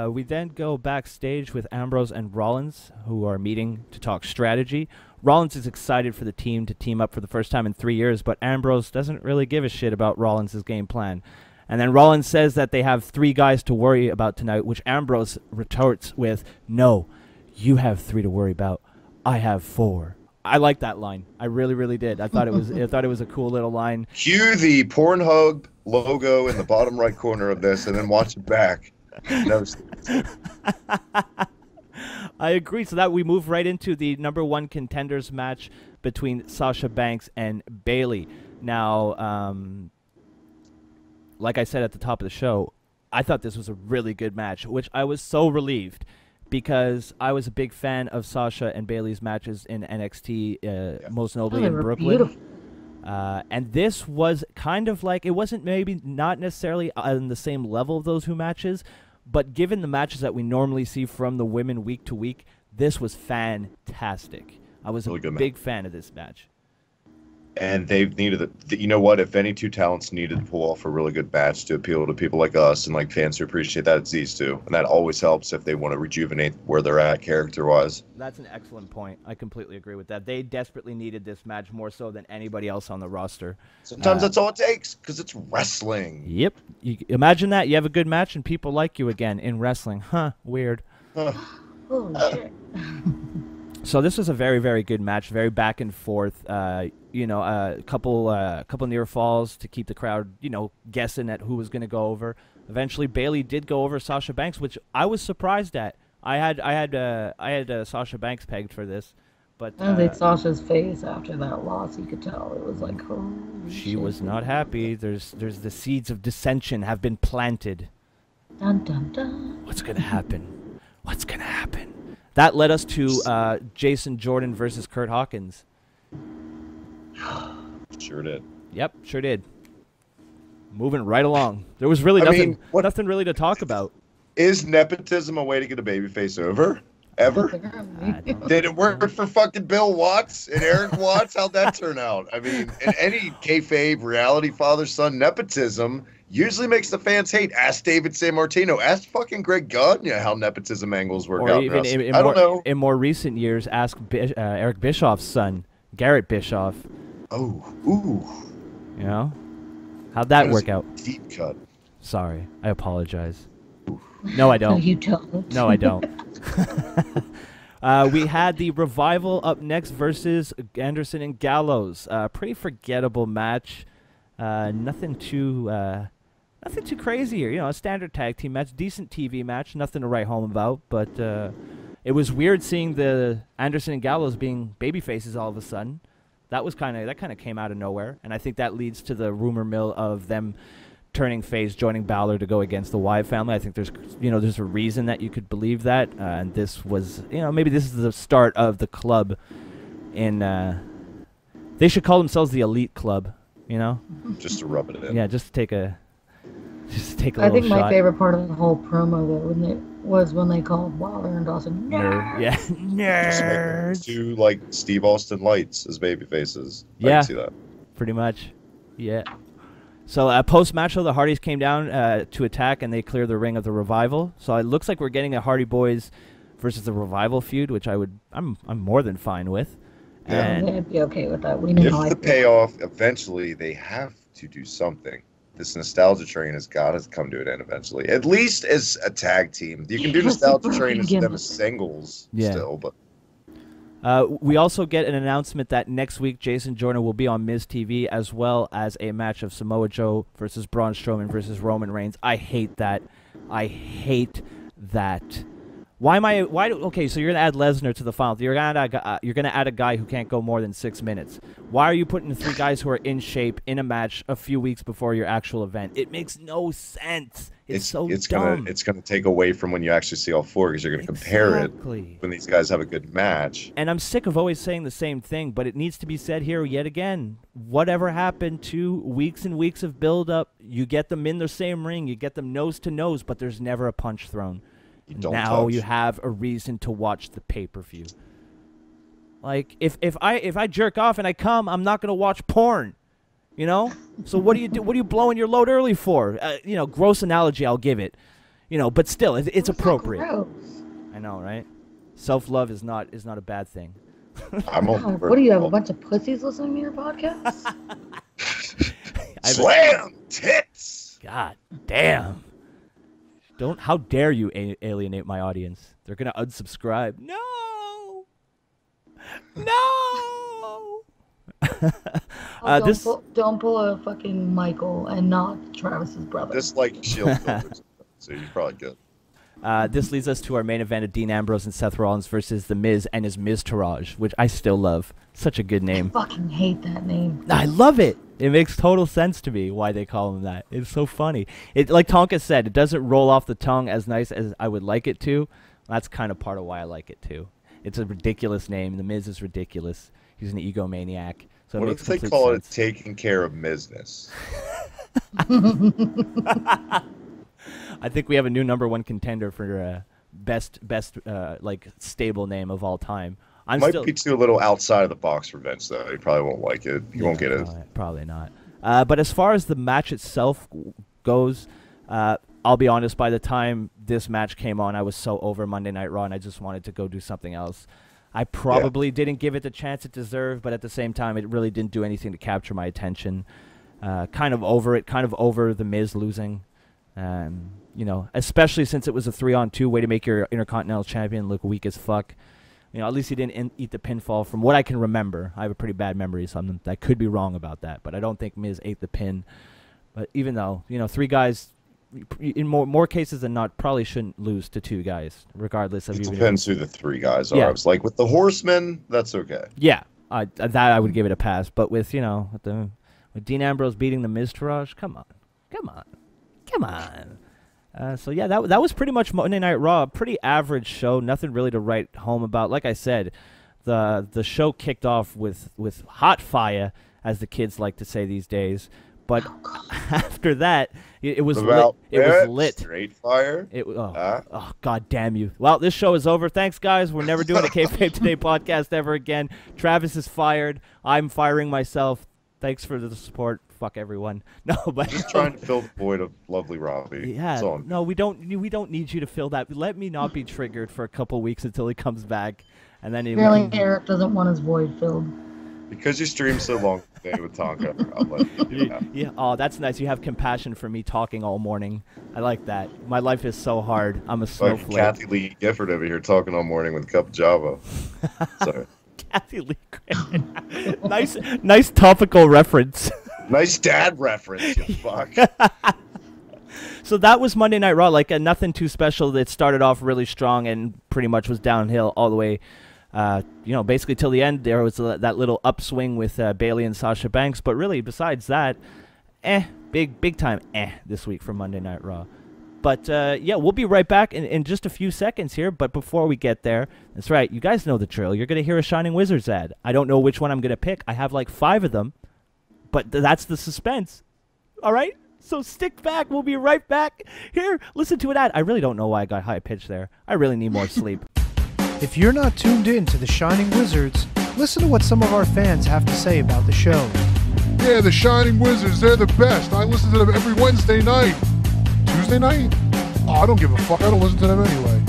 We then go backstage with Ambrose and Rollins, who are meeting to talk strategy. Rollins is excited for the team to team up for the first time in 3 years, but Ambrose doesn't really give a shit about Rollins' game plan. And then Rollins says that they have 3 guys to worry about tonight, which Ambrose retorts with, "No, you have 3 to worry about. I have 4." I like that line. I really, really did. I thought it was a cool little line. Cue the Pornhub logo in the bottom right corner of this, and then watch it back. No. I agree. So that we move right into the #1 contenders match between Sasha Banks and Bayley. Now, like I said at the top of the show, I thought this was a really good match, which I was so relieved because I was a big fan of Sasha and Bayley's matches in NXT, most notably in Brooklyn. Beautiful. And this was kind of like, it wasn't maybe not necessarily on the same level of those 2 matches, but given the matches that we normally see from the women week to week, this was fantastic. I was a big fan of this match. And they've needed you know what? If any 2 talents needed to pull off a really good match to appeal to people like us and like fans who appreciate that, it's these 2. And that always helps if they want to rejuvenate where they're at character-wise. That's an excellent point. I completely agree with that. They desperately needed this match more so than anybody else on the roster. Sometimes that's all it takes because it's wrestling. Yep. Imagine that. You have a good match and people like you again in wrestling. Huh. Weird. Holy shit. So this was a very, very good match. Very back and forth. A couple near falls to keep the crowd, guessing at who was going to go over. Eventually, Bayley did go over Sasha Banks, which I was surprised at. I had Sasha Banks pegged for this, but I think Sasha's face after that loss, you could tell it was like, oh. She was not happy. There's the seeds of dissension have been planted. Dun dun dun. What's gonna happen? What's gonna happen? That led us to Jason Jordan versus Kurt Hawkins. Sure did. Yep, sure did. Moving right along. There was really nothing really to talk about. Is nepotism a way to get a babyface over? Ever? Apparently. Did it work for fucking Bill Watts and Eric Watts? How'd that turn out? I mean, in any kayfabe reality father-son nepotism usually makes the fans hate. Ask David San Martino. Ask fucking Greg Gunn how nepotism angles work Or out. even I don't know. in more recent years, ask Eric Bischoff's son, Garrett Bischoff. Oh, ooh. You know? How'd that work out? Deep cut. Sorry. I apologize. No, I don't. No, you don't. No, I don't. We had the Revival up next versus Anderson and Gallows. Pretty forgettable match. Nothing too crazy here. You know, a standard tag team match, decent TV match, nothing to write home about. But it was weird seeing the Anderson and Gallows being baby faces all of a sudden. That kind of came out of nowhere, and I think that leads to the rumor mill of them turning face, joining Balor to go against the Wyatt family. I think there's a reason that you could believe that, and this was, maybe this is the start of the club. They should call themselves the Elite Club, Just to rub it in. Yeah, just take a I little think shot. my favorite part of the whole promo though, when they called Wilder and Dawson Nerd. Yeah, Just make them nerds. two like Steve Austin lights as baby faces. I Yeah. can see that. Pretty much. Yeah. So post-match, though, the Hardys came down to attack, and they cleared the ring of the Revival. So it looks like we're getting a Hardy Boys versus the Revival feud, which I'm more than fine with. Yeah. And I'd be okay with that. We know how I If the feel. payoff, eventually they have to do something. This nostalgia train has got to come to an end eventually. At least as a tag team. You can do Just a nostalgia broken train as gimmick. them as singles Yeah. still, but we also get an announcement that next week Jason Jordan will be on Miz TV, as well as a match of Samoa Joe versus Braun Strowman versus Roman Reigns. I hate that. Okay, so you're gonna add Lesnar to the final. You're gonna add a guy who can't go more than 6 minutes. Why are you putting the three guys who are in shape in a match a few weeks before your actual event? It makes no sense. It's so dumb. It's gonna take away from when you actually see all four because you're gonna compare it Exactly. when these guys have a good match. And I'm sick of always saying the same thing, but it needs to be said here yet again. Whatever happened to weeks and weeks of build-up, you get them in the same ring, you get them nose to nose, but there's never a punch thrown. You don't Now touch. you have a reason to watch the pay-per-view. Like, if I jerk off and I come, I'm not going to watch porn. So what do you do? What are you blowing your load early for? Gross analogy, I'll give it. But still, it's appropriate. Gross. I know, right? Self-love is not a bad thing. I'm all God, for what do you have? it. A bunch of pussies listening to your podcast? Slam tits. God damn. How dare you alienate my audience? They're going to unsubscribe. No. Don't pull a fucking Michael and not Travis's brother. This like shield filters, so you're probably good. This leads us to our main event of Dean Ambrose and Seth Rollins versus The Miz and his Miztourage, which I still love. Such a good name. I fucking hate that name. I love it. It makes total sense to me why they call him that. It's so funny. Like Tonka said, it doesn't roll off the tongue as nice as I would like it to. That's kind of part of why I like it too. It's a ridiculous name. The Miz is ridiculous. He's an egomaniac. So What it if makes they complete call sense. it taking care of business? I think we have a new #1 contender for best like stable name of all time. Might be too little outside of the box for Vince, though. He probably won't like it. He won't get it. Probably not. But as far as the match itself goes, I'll be honest, by the time this match came on, I was so over Monday Night Raw, and I just wanted to go do something else. I probably didn't give it the chance it deserved, but at the same time, it really didn't do anything to capture my attention. Kind of over it, kind of over The Miz losing. Especially since it was a 3-on-2 way to make your Intercontinental Champion look weak as fuck. At least he didn't eat the pinfall from what I can remember. I have a pretty bad memory, so I could be wrong about that. But I don't think Miz ate the pin. But even though, three guys, in more cases than not, probably shouldn't lose to two guys, regardless of It even. depends who the three guys are. Yeah. I was like, with the Horsemen, that's okay. Yeah, that I would give it a pass. But with Dean Ambrose beating the Miztourage, come on. So yeah, that was pretty much Monday Night Raw. Pretty average show. Nothing really to write home about. Like I said, the show kicked off with hot fire, as the kids like to say these days. But after that, it was About lit. It was lit. Straight fire. Oh, God damn you. Well, this show is over. Thanks, guys. We're never doing the Kayfabe Today podcast ever again. Travis is fired. I'm firing myself. Thanks for the support. Fuck everyone. No, but just trying to fill the void of lovely Robbie. Yeah. No, we don't need you to fill that. Let me not be triggered for a couple weeks until he comes back, and then apparently Eric doesn't want his void filled. Because you stream so long today with Tonka. Yeah. Oh, that's nice. You have compassion for me talking all morning. I like that. My life is so hard. I'm a snowflake. Like Kathy Lee Gifford over here talking all morning with a cup of Java. Sorry. Kathy Lee Gifford. Nice topical reference. Nice dad reference, you fuck. So that was Monday Night Raw. Like nothing too special. It started off really strong and pretty much was downhill all the way. Basically till the end. There was that little upswing with Bayley and Sasha Banks. But really, besides that, big time this week for Monday Night Raw. But, we'll be right back in just a few seconds here. But before we get there, that's right, you guys know the drill. You're going to hear a Shining Wizards ad. I don't know which one I'm going to pick. I have like 5 of them. But that's the suspense. All right? So stick back. We'll be right back. Here, listen to an ad. I really don't know why I got high-pitched there. I really need more sleep. If you're not tuned in to the Shining Wizards, listen to what some of our fans have to say about the show. Yeah, the Shining Wizards, they're the best. I listen to them every Wednesday night. Tuesday night? Oh, I don't give a fuck. I don't listen to them anyway.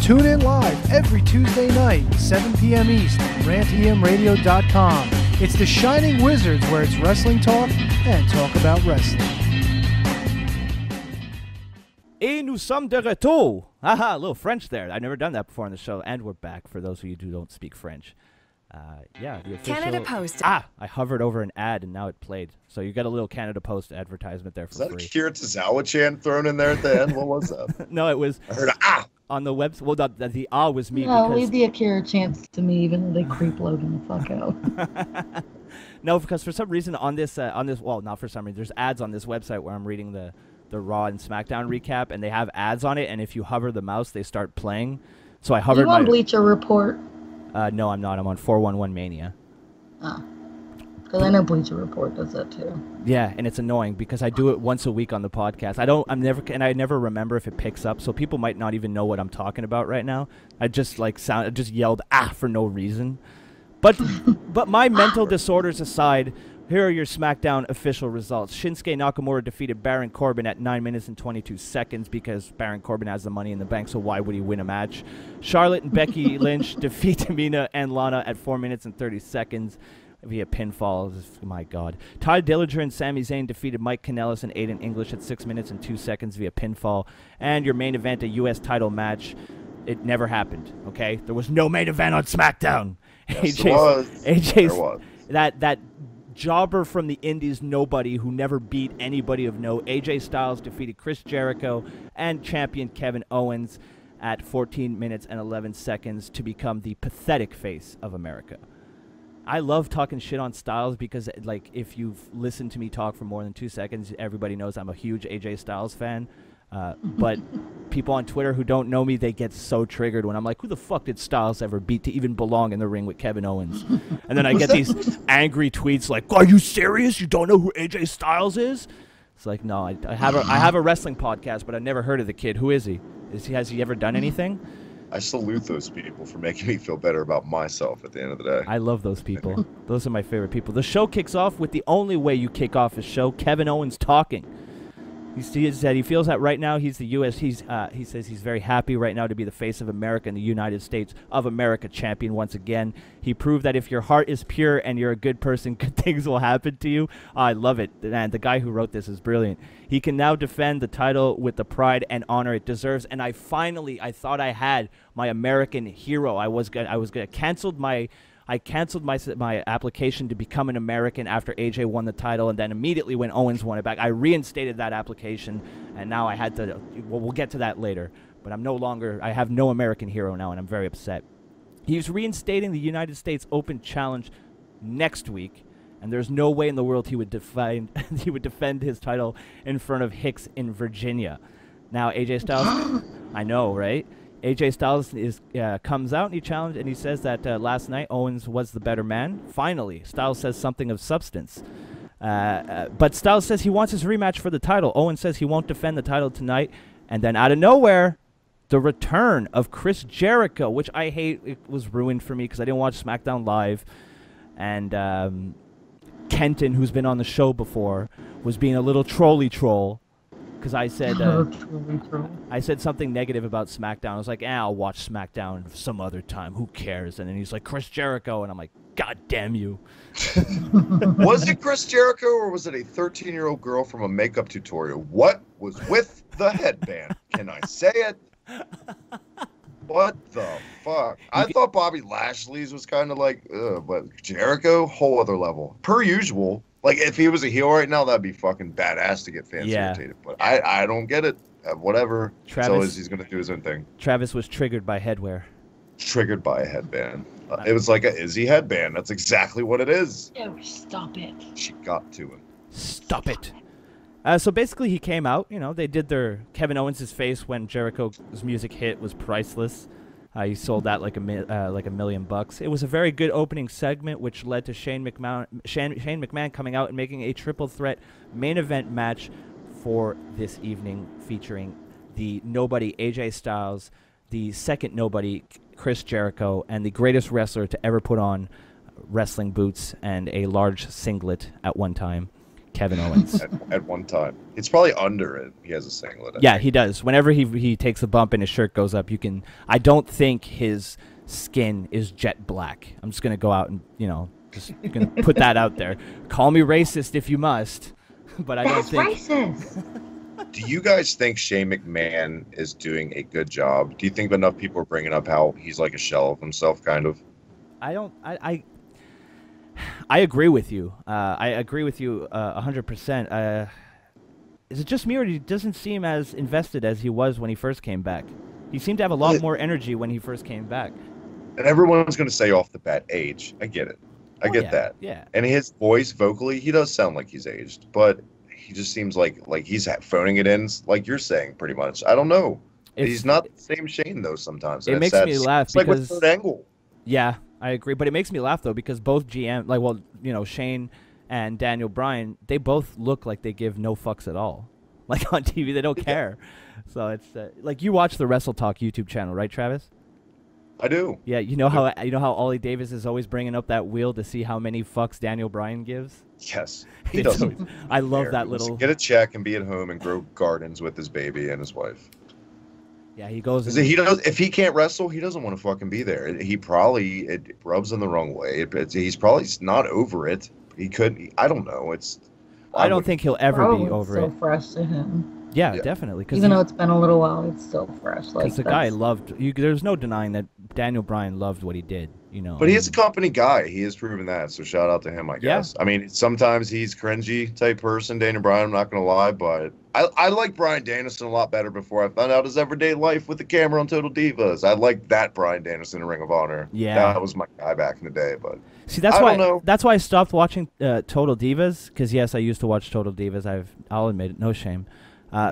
Tune in live every Tuesday night, 7 p.m. East, rantemradio.com. It's the Shining Wizards, where it's wrestling talk and talk about wrestling. Et nous sommes de retour. Haha, a little French there. I've never done that before on the show, and we're back for those of you who don't speak French. The official... Canada Post. I hovered over an ad, and now it played. So you got a little Canada Post advertisement there for free. Was that a Kira Tozawa chant thrown in there at the end? What was that? No, it was... I heard a on the website. Well, the was me. No, leave the Akira chants to me, even though they creep Logan the fuck out. No, because for some reason on this, well, not for some reason, there's ads on this website where I'm reading the Raw and SmackDown recap, and they have ads on it, and if you hover the mouse, they start playing. So I hovered. You on Bleacher Report? No, I'm not. I'm on 411 Mania. Oh. Because I know Bleacher Report does that too. Yeah, and it's annoying because I do it once a week on the podcast. I never remember if it picks up, so people might not even know what I'm talking about right now. I just yelled for no reason. But my mental disorders aside, here are your SmackDown official results. Shinsuke Nakamura defeated Baron Corbin at 9 minutes and 22 seconds because Baron Corbin has the money in the bank, so why would he win a match? Charlotte and Becky Lynch defeat Tamina and Lana at 4 minutes and 30 seconds. Via pinfall. My God. Ty Dillinger and Sami Zayn defeated Mike Kanellis and Aiden English at 6 minutes and 2 seconds via pinfall. And your main event, a U.S. title match. It never happened, okay? There was no main event on SmackDown. Yes, there was. That jobber from the Indies, nobody, who never beat anybody of note. AJ Styles defeated Chris Jericho and champion Kevin Owens at 14 minutes and 11 seconds to become the pathetic face of America. I love talking shit on Styles because, like, if you've listened to me talk for more than 2 seconds, everybody knows I'm a huge AJ Styles fan. But people on Twitter who don't know me, they get so triggered when I'm like, who the fuck did Styles ever beat to even belong in the ring with Kevin Owens? And then I get these angry tweets like, are you serious? You don't know who AJ Styles is? It's like, no, I have a wrestling podcast, but I've never heard of the kid. Who is he? Has he ever done anything? I salute those people for making me feel better about myself at the end of the day. I love those people. Those are my favorite people. The show kicks off with the only way you kick off a show, Kevin Owens talking. He said he feels that right now he's the U.S. He says he's very happy right now to be the face of America and the United States of America champion once again. He proved that if your heart is pure and you're a good person, good things will happen to you. I love it. And the guy who wrote this is brilliant. He can now defend the title with the pride and honor it deserves. And I thought I had my American hero. I canceled my application to become an American after AJ won the title, and then immediately when Owens won it back, I reinstated that application, and now I had to. Well, we'll get to that later. But I have no American hero now, and I'm very upset. He's reinstating the United States Open Challenge next week, and there's no way in the world he would defend his title in front of Hicks in Virginia. Now AJ Styles, I know, right? AJ Styles comes out and he says that last night Owens was the better man. Finally, Styles says something of substance. But Styles says he wants his rematch for the title. Owens says he won't defend the title tonight. And then out of nowhere, the return of Chris Jericho, which I hate. It was ruined for me because I didn't watch SmackDown Live. And Kenton, who's been on the show before, was being a little trolly troll. Because I said something negative about SmackDown. I was like, I'll watch SmackDown some other time. Who cares? And then he's like, Chris Jericho. And I'm like, God damn you. Was it Chris Jericho or was it a 13-year-old girl from a makeup tutorial? What was with the headband? Can I say it? What the fuck? I thought Bobby Lashley's was kind of like, but Jericho, whole other level. Per usual. Like, if he was a heel right now, that'd be fucking badass to get fans irritated. But I don't get it. Whatever. Travis, he's going to do his own thing. Travis was triggered by headwear. Triggered by a headband. It was like a Izzy headband. That's exactly what it is. Oh, stop it. She got to him. Stop it. So basically he came out. They did their Kevin Owens' face when Jericho's music hit was priceless. He sold that like $1 million. It was a very good opening segment, which led to Shane McMahon coming out and making a triple threat main event match for this evening, featuring the nobody AJ Styles, the second nobody Chris Jericho, and the greatest wrestler to ever put on wrestling boots and a large singlet at one time, Kevin Owens. At one time. It's probably under it. He has a singlet. Yeah, he does. Whenever he takes a bump and his shirt goes up, I don't think his skin is jet black. I'm just going to go out and, just going to put that out there. Call me racist if you must, but I don't think... That's racist! Do you guys think Shane McMahon is doing a good job? Do you think enough people are bringing up how he's like a shell of himself, kind of? I agree with you. I agree with you 100%. Is it just me, or he doesn't seem as invested as he was when he first came back? He seemed to have a lot more energy when he first came back. And everyone's going to say off the bat, age. I get it. I get that. Yeah. And his voice vocally, he does sound like he's aged, but he just seems like he's phoning it in, like you're saying, pretty much. I don't know. He's not the same Shane, though, sometimes. It makes me laugh it's because... like with Kurt Angle. Yeah, I agree. But it makes me laugh, though, because both Shane and Daniel Bryan, they both look like they give no fucks at all. Like, on TV, they don't care. So it's like, you watch the Wrestle Talk YouTube channel, right, Travis? I do. Yeah, you know how Ollie Davis is always bringing up that wheel to see how many fucks Daniel Bryan gives? Yes, he doesn't. I love that little... Get a check and be at home and grow gardens with his baby and his wife. Yeah, he goes... If he can't wrestle, he doesn't want to fucking be there. It rubs him the wrong way. He's probably not over it. He couldn't... I don't know. I don't think he'll ever be over it. It's so fresh to him. Yeah, definitely. Even though it's been a little while, it's still fresh. Because the guy loved... There's no denying that Daniel Bryan loved what he did, But he is a company guy. He has proven that, so shout out to him, I guess. I mean, sometimes he's cringy type person, Daniel Bryan, I'm not going to lie, but I like Bryan Danielson a lot better before I found out his everyday life with the camera on Total Divas. I like that Bryan Danielson in Ring of Honor. Yeah. That was my guy back in the day, but... See, that's why I stopped watching Total Divas, because, yes, I used to watch Total Divas. I'll admit it, no shame.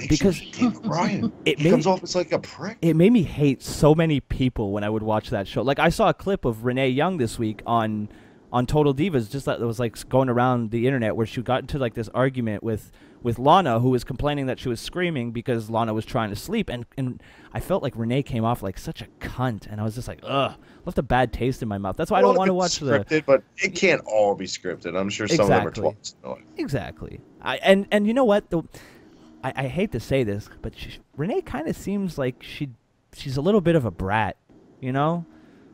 Because Brian, he comes off as like a prick. It made me hate so many people when I would watch that show. Like, I saw a clip of Renee Young this week on Total Divas, just that was like going around the internet, where she got into like this argument with Lana, who was complaining that she was screaming because Lana was trying to sleep, and I felt like Renee came off like such a cunt, and I was just like, ugh, left a bad taste in my mouth. That's why I don't want to watch scripted, but it can't all be scripted. I'm sure some of them are twats. Exactly. And you know what? I hate to say this, but Renee kind of seems like she's a little bit of a brat, you know?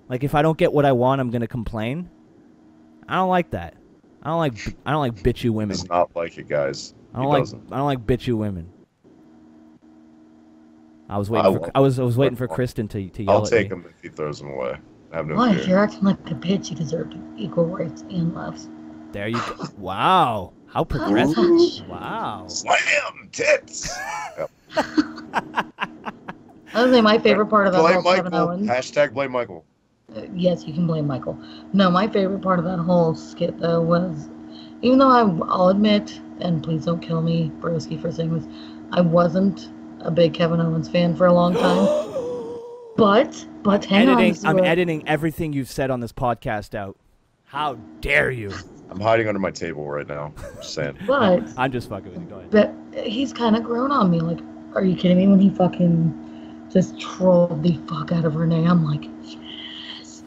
Like, if I don't get what I want, I'm gonna complain. I don't like that. I don't like bitchy women. He does not like it, guys. I don't like bitchy women. I was waiting for Kristen to yell I'll at me. take him if he throws him away. I have no Well, fear. if you're acting like a bitch, you deserve equal rights and loves. There you go. Wow. How progressive. Wow. Slam tits. Yep. I would say my favorite part of that whole Kevin Owens. Hashtag blame Michael. Yes, you can blame Michael. No, my favorite part of that whole skit, though, was, even though I'll admit, and please don't kill me, Broski, for saying this, I wasn't a big Kevin Owens fan for a long time. But hang on. I'm editing everything you've said on this podcast out. How dare you? I'm hiding under my table right now. Just saying. But I'm just fucking with you. Go ahead. but he's kind of grown on me. Like, are you kidding me? When he fucking just trolled the fuck out of Renee, I'm like, yes.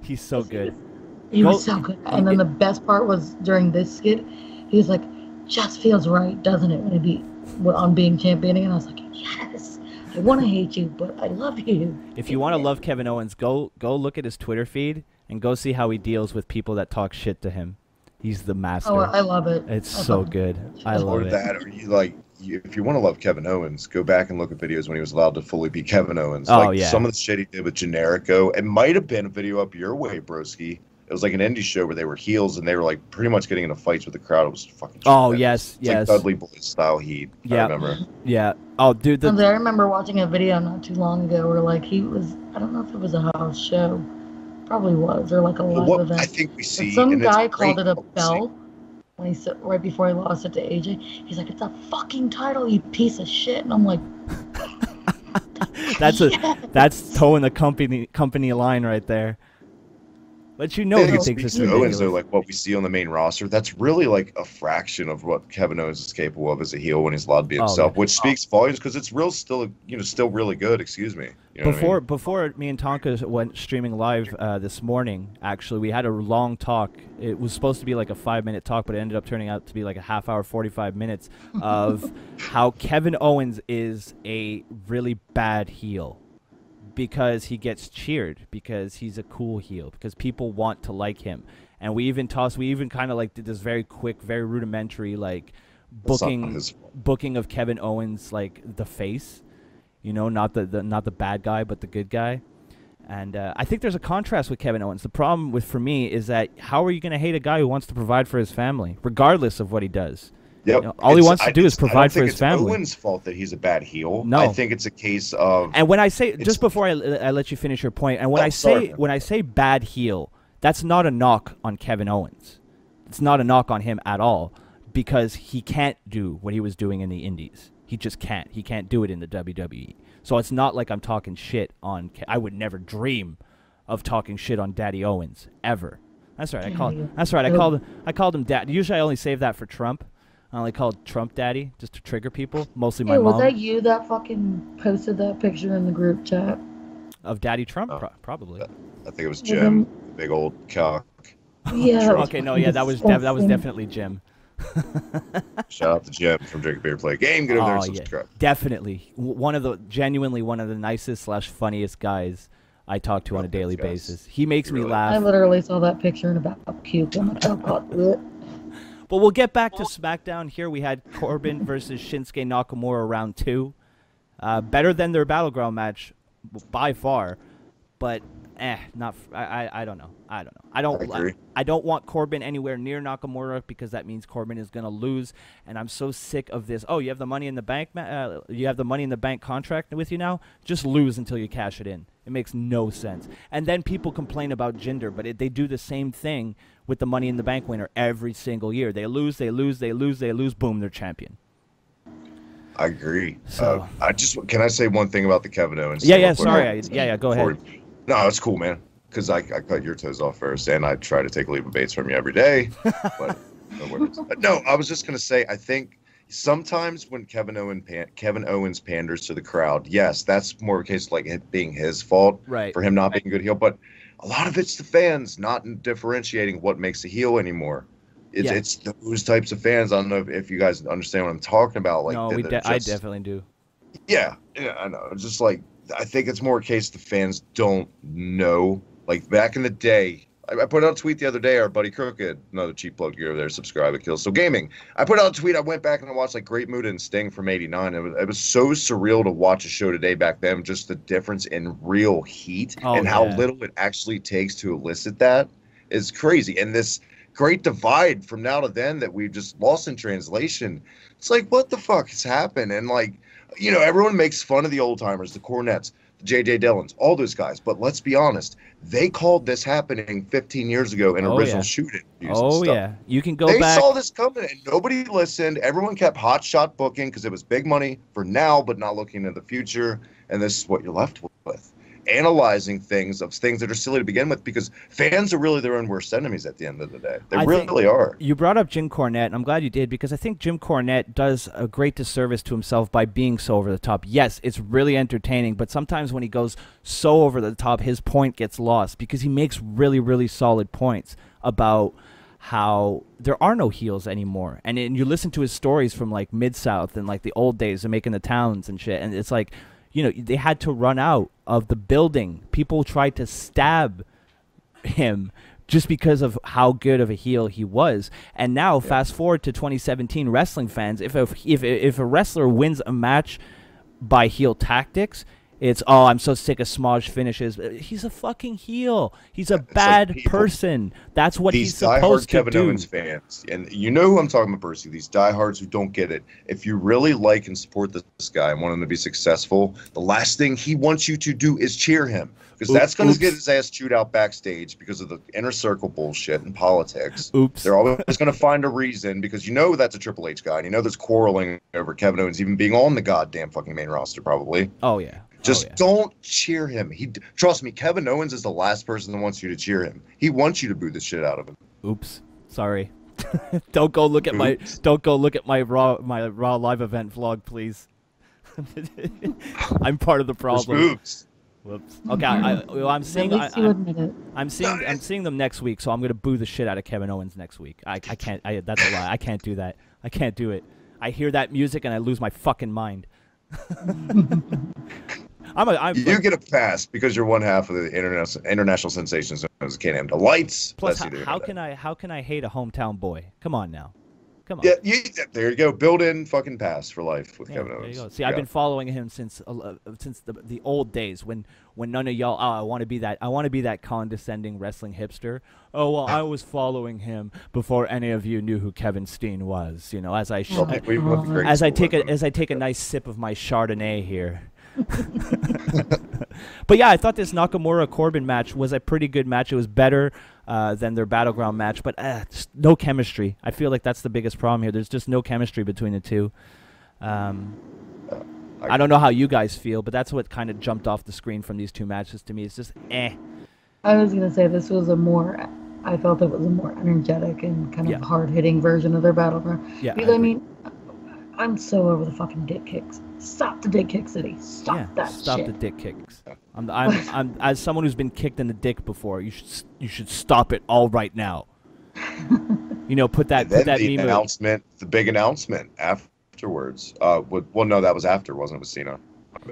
He's so good. He was so good. And then the best part was during this skit, he was like, just feels right, doesn't it, when he beat on being champion? And I was like, yes. I want to hate you, but I love you. If you want to love Kevin Owens, go look at his Twitter feed and go see how he deals with people that talk shit to him. He's the master. Oh, I love it. It's so good. I love it. Or you like, if you want to love Kevin Owens, go back and look at videos when he was allowed to fully be Kevin Owens. Oh, like yeah. Some of the shit he did with Generico. It might have been a video up your way, broski. It was like an indie show where they were heels and they were like pretty much getting into fights with the crowd. It was fucking. Oh tremendous. yes. Like Dudley Boy style heat. Yeah. I remember. Yeah. Oh, dude. I remember watching a video not too long ago where like he was. I don't know if it was a house show. Probably was, or like a live event. I think we see. But some guy called it a belt when he said right before he lost it to AJ. He's like, "It's a fucking title, you piece of shit," and I'm like. That's towing the company line right there. But you know he thinks it's ridiculous. Owens, though, like what we see on the main roster, that's really like a fraction of what Kevin Owens is capable of as a heel when he's allowed to be himself, which speaks volumes because it's still really good. Excuse me. You know Before me and Tonka went streaming live this morning, actually, we had a long talk. It was supposed to be like a 5-minute talk, but it ended up turning out to be like a half hour, 45 minutes of how Kevin Owens is a really bad heel. Because he gets cheered, because he's a cool heel, because people want to like him. And we even kind of like did this very quick, very rudimentary like booking of Kevin Owens, like the face, not the bad guy, but the good guy. And I think there's a contrast with Kevin Owens. The problem for me is that how are you going to hate a guy who wants to provide for his family, regardless of what he does? Yep. All he wants to do is provide for his family. It's Owens' fault that he's a bad heel. No. I think it's a case of. And when I say, just before I let you finish your point, and when I say bad heel, that's not a knock on Kevin Owens. It's not a knock on him at all, because he can't do what he was doing in the Indies. He just can't. He can't do it in the WWE. So it's not like I'm talking shit on. I would never dream of talking shit on Daddy Owens ever. That's right. I called him Dad. Usually I only save that for Trump. I only called Trump Daddy just to trigger people, mostly my mom. Was that you that fucking posted that picture in the group chat? Of Daddy Trump? Probably. I think it was Jim, big old cock. Yeah. Okay, no, yeah, that was definitely Jim. Shout out to Jim from Drink Beer Play Game. Get over there and subscribe. Yeah, definitely. Genuinely one of the nicest / funniest guys I talk to on a daily basis. He makes me laugh. I literally saw that picture and about puked. I'm like, oh God. But we'll get back to SmackDown here. We had Corbin versus Shinsuke Nakamura round 2. Better than their Battleground match by far, but not. I don't know. I don't want Corbin anywhere near Nakamura because that means Corbin is going to lose, and I'm so sick of this. Oh, you have the Money in the Bank. You have the Money in the Bank contract with you now. Just lose until you cash it in. It makes no sense. And then people complain about Jinder, but they do the same thing with the Money in the Bank winner every single year. They lose, boom, they're champion. I agree. So, can I say one thing about the Kevin Owens? Yeah, sorry. Go ahead. No, it's cool, man. Because I cut your toes off first, and I try to take leave of baits from you every day. But no, I was just going to say, I think sometimes when Kevin Owens panders to the crowd, yes, that's more of a case of like it being his fault for him not being a good heel. But a lot of it's the fans not differentiating what makes a heel anymore. It's those types of fans. I don't know if you guys understand what I'm talking about. Like, no, I definitely do. Yeah, I know. It's just like, I think it's more a case the fans don't know. Like back in the day, I put out a tweet the other day. Our buddy Crooked, another cheap plug, you're over there, subscribe at Kill. So Gaming. I put out a tweet. I went back and I watched like Great Muta and Sting from '89. It was so surreal to watch a show today back then. Just the difference in real heat and how little it actually takes to elicit that is crazy. And this great divide from now to then that we've just lost in translation. It's like, what the fuck has happened? And like, everyone makes fun of the old timers, the Cornettes, the J.J. Dillons, all those guys. But let's be honest, they called this happening 15 years ago in original shooting. You can go back. They saw this coming and nobody listened. Everyone kept hot shot booking because it was big money for now, but not looking into the future. And this is what you're left with. analyzing things that are silly to begin with, because fans are really their own worst enemies at the end of the day. They really are. You brought up Jim Cornette, and I'm glad you did, because I think Jim Cornette does a great disservice to himself by being so over the top. Yes, it's really entertaining, but sometimes when he goes so over the top, his point gets lost, because he makes really, really solid points about how there are no heels anymore. And you listen to his stories from like Mid-South and like the old days of making the towns and shit, and it's like, you know, they had to run out of the building. People tried to stab him just because of how good of a heel he was. And now, fast forward to 2017, wrestling fans, if a wrestler wins a match by heel tactics, it's, oh, I'm so sick of Smodge finishes. He's a fucking heel. He's a bad person. That's what he's supposed to do. These diehard Kevin Owens fans, and you know who I'm talking about, Percy, these diehards who don't get it. If you really like and support this guy and want him to be successful, the last thing he wants you to do is cheer him. Because that's going to get his ass chewed out backstage because of the inner circle bullshit and politics. They're always going to find a reason, because you know that's a Triple H guy, and you know there's quarreling over Kevin Owens even being on the goddamn fucking main roster, probably. Oh, yeah. Just don't cheer him. Trust me, Kevin Owens is the last person that wants you to cheer him. He wants you to boo the shit out of him. Oops. Sorry. Don't go look at my Raw live event vlog, please. I'm part of the problem. Oops. Whoops. Okay, I'm seeing them next week, so I'm gonna boo the shit out of Kevin Owens next week. I can't. That's a lie. I can't do that. I can't do it. I hear that music and I lose my fucking mind. You get a pass because you're one half of the international sensations known as Can-Am Delights. Plus, how can I hate a hometown boy? Come on now. Come on. Yeah, there you go. Built-in fucking pass for life with Kevin Owens. There you go. See, I've been following him since the old days when none of y'all. Oh, I want to be that condescending wrestling hipster. Oh well, I was following him before any of you knew who Kevin Steen was. You know, as I take a nice sip of my Chardonnay here. But yeah, I thought this Nakamura Corbin match was a pretty good match. It was better than their Battleground match, but just no chemistry. I feel like that's the biggest problem here. There's just no chemistry between the two. I don't know how you guys feel, but that's what kind of jumped off the screen from these two matches to me. It's just eh. I was gonna say this was I felt it was a more energetic and kind of hard-hitting version of their Battleground. Yeah, because I mean, I'm so over the fucking dick kicks. Stop the dick kicks, City. Stop that shit. Stop the dick kicks. I'm as someone who's been kicked in the dick before. You should stop it all right now. You know, put that meme. The big announcement afterwards. Well, no, that was after, wasn't it, with Cena?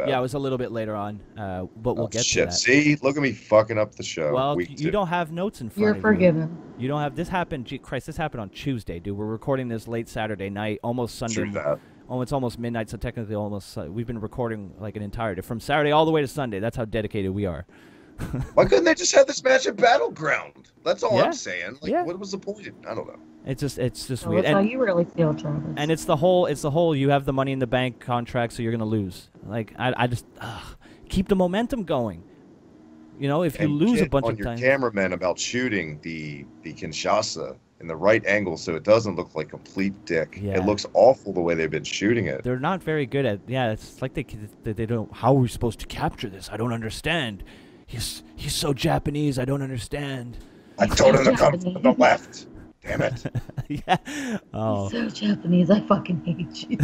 Yeah, it was a little bit later on, but we'll get to that. See, look at me fucking up the show. Well, you don't have notes in front You're of you. forgiven. You don't have this happened. Christ, this happened on Tuesday, dude. We're recording this late Saturday night, almost Sunday. True that. Oh, it's almost midnight, so technically almost. We've been recording like an entire day from Saturday all the way to Sunday. That's how dedicated we are. Why couldn't they just have this match at Battleground? That's all I'm saying. Like, what was the point? I don't know. It's just well, weird. That's how you really feel, Travis. And it's the whole you have the Money in the Bank contract, so you're gonna lose. Like I just keep the momentum going. You know, if you lose a bunch of times. On your cameraman about shooting the Kinshasa in the right angle, so it doesn't look like complete dick. Yeah. It looks awful the way they've been shooting it. They're not very good at. Yeah, it's like they don't. How are we supposed to capture this? I don't understand. He's so Japanese. I don't understand. I told him to come from the left. Damn it. Yeah. Oh. He's so Japanese. I fucking hate you.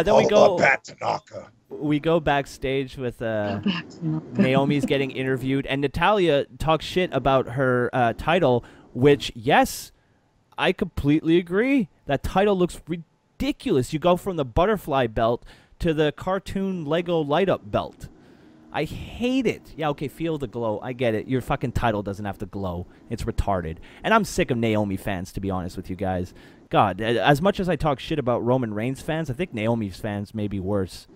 Then we go. Back to Naka. We go backstage with Naomi's getting interviewed, and Natalya talks shit about her title, which, yes, I completely agree. That title looks ridiculous. You go from the butterfly belt to the cartoon Lego light-up belt. I hate it. Yeah, okay, feel the glow. I get it. Your fucking title doesn't have to glow. It's retarded. And I'm sick of Naomi fans, to be honest with you guys. God, as much as I talk shit about Roman Reigns fans, I think Naomi's fans may be worse.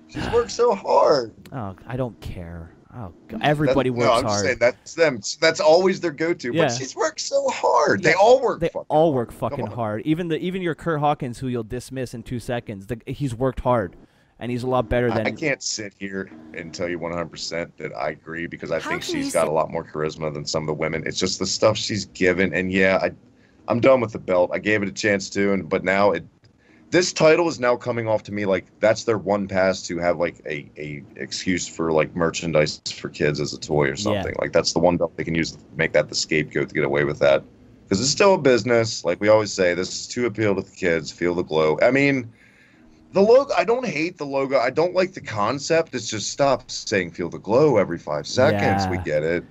She's worked so hard. Oh, I don't care. Oh, God. Everybody works hard. No, I'm saying that's them. That's always their go-to. Yeah. But she's worked so hard. Yeah. They all work fucking hard. Even your Kurt Hawkins, who you'll dismiss in 2 seconds, he's worked hard. And he's a lot better than... I can't sit here and tell you 100% that I agree, because I think she's got a lot more charisma than some of the women. It's just the stuff she's given. And yeah, I'm done with the belt. I gave it a chance too, but now this title is now coming off to me like that's their one pass to have like a excuse for like merchandise for kids as a toy or something. Like that's the one belt they can use to make that the scapegoat to get away with that. Because it's still a business. Like we always say, this is to appeal to the kids, feel the glow. I mean, the logo, I don't hate the logo. I don't like the concept. It's just stop saying feel the glow every 5 seconds. Yeah. We get it.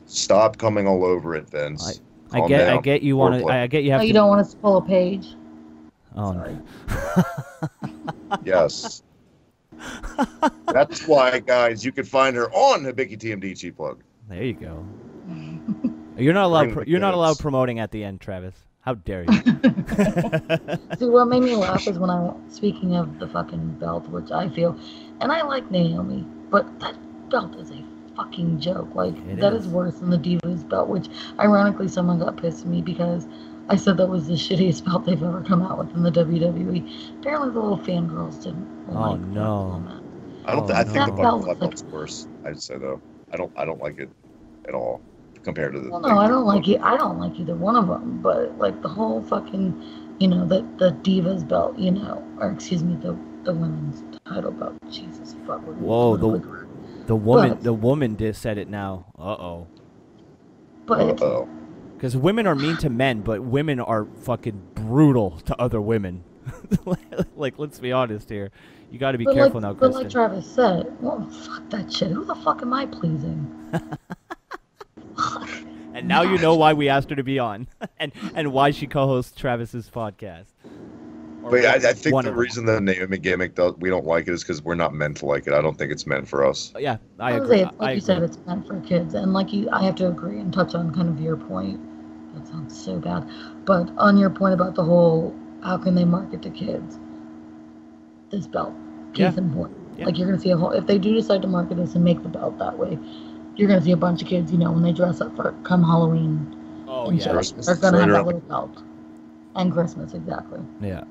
Stop coming all over it, Vince. I get you want to. I get you have. Oh, to, you don't want us to pull a page? Oh, Sorry. Yes. That's why, guys, you can find her on Hibiki TMD cheap plug. There you go. You're not allowed. You're not allowed promoting at the end, Travis. How dare you? See, what made me laugh is when speaking of the fucking belt, which I feel, and I like Naomi, but that belt is a fucking joke. Like, that is worse than the Divas belt, which ironically someone got pissed at me because I said that was the shittiest belt they've ever come out with in the WWE. Apparently the little fangirls didn't like no. I think the butterfly belt's worse, I'd say, though. I don't like it at all compared to the no, I don't like it. I don't like either one of them, but like the whole fucking, you know, the Divas belt, you know, or excuse me, the women's title belt. Jesus fuck. Whoa, the woman said it now. Uh-oh. But because women are mean to men, but women are fucking brutal to other women. Like, let's be honest here. You got to be careful now, Kristen. But like Travis said, well, fuck that shit. Who the fuck am I pleasing? And now you know why we asked her to be on, and why she co-hosts Travis's podcast. But I think the reason the Naomi gimmick we don't like it is because we're not meant to like it. I don't think it's meant for us. Yeah, I agree. Like you said, it's meant for kids, and like I have to agree and touch on kind of your point. That sounds so bad, but on your point about the whole, how can they market to kids? This belt, case in point. Yeah. Like you're gonna see if they do decide to market this and make the belt that way, you're gonna see a bunch of kids, you know, when they dress up for come Halloween. Oh yeah, they're gonna have that little belt, and Christmas exactly. Yeah.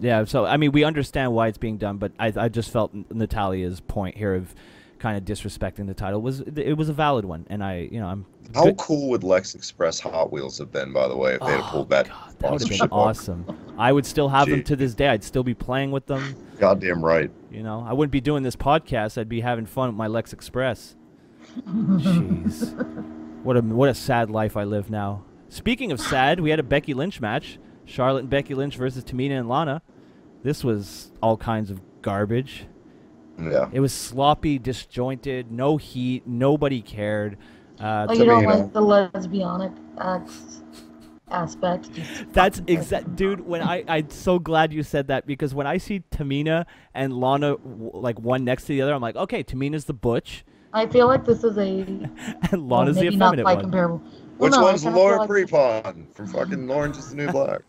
Yeah, so I mean, we understand why it's being done, but I just felt Natalia's point here of kind of disrespecting the title was a valid one, and I'm. How cool would Lex Express Hot Wheels have been, by the way, if they had pulled that? God, that would have been awesome. I would still have them to this day. I'd still be playing with them. Goddamn right. You know, I wouldn't be doing this podcast. I'd be having fun with my Lex Express. Jeez, what a sad life I live now. Speaking of sad, we had a Becky Lynch match. Charlotte and Becky Lynch versus Tamina and Lana. This was all kinds of garbage. Yeah. It was sloppy, disjointed, no heat, nobody cared. You don't like the lesbianic aspect? That's exact, dude. When I'm so glad you said that, because when I see Tamina and Lana like one next to the other, I'm like, okay, Tamina's the butch. I feel like this is and Lana's the effeminate one. Comparable. Which one's Laura Prepon from fucking Orange is the New Black?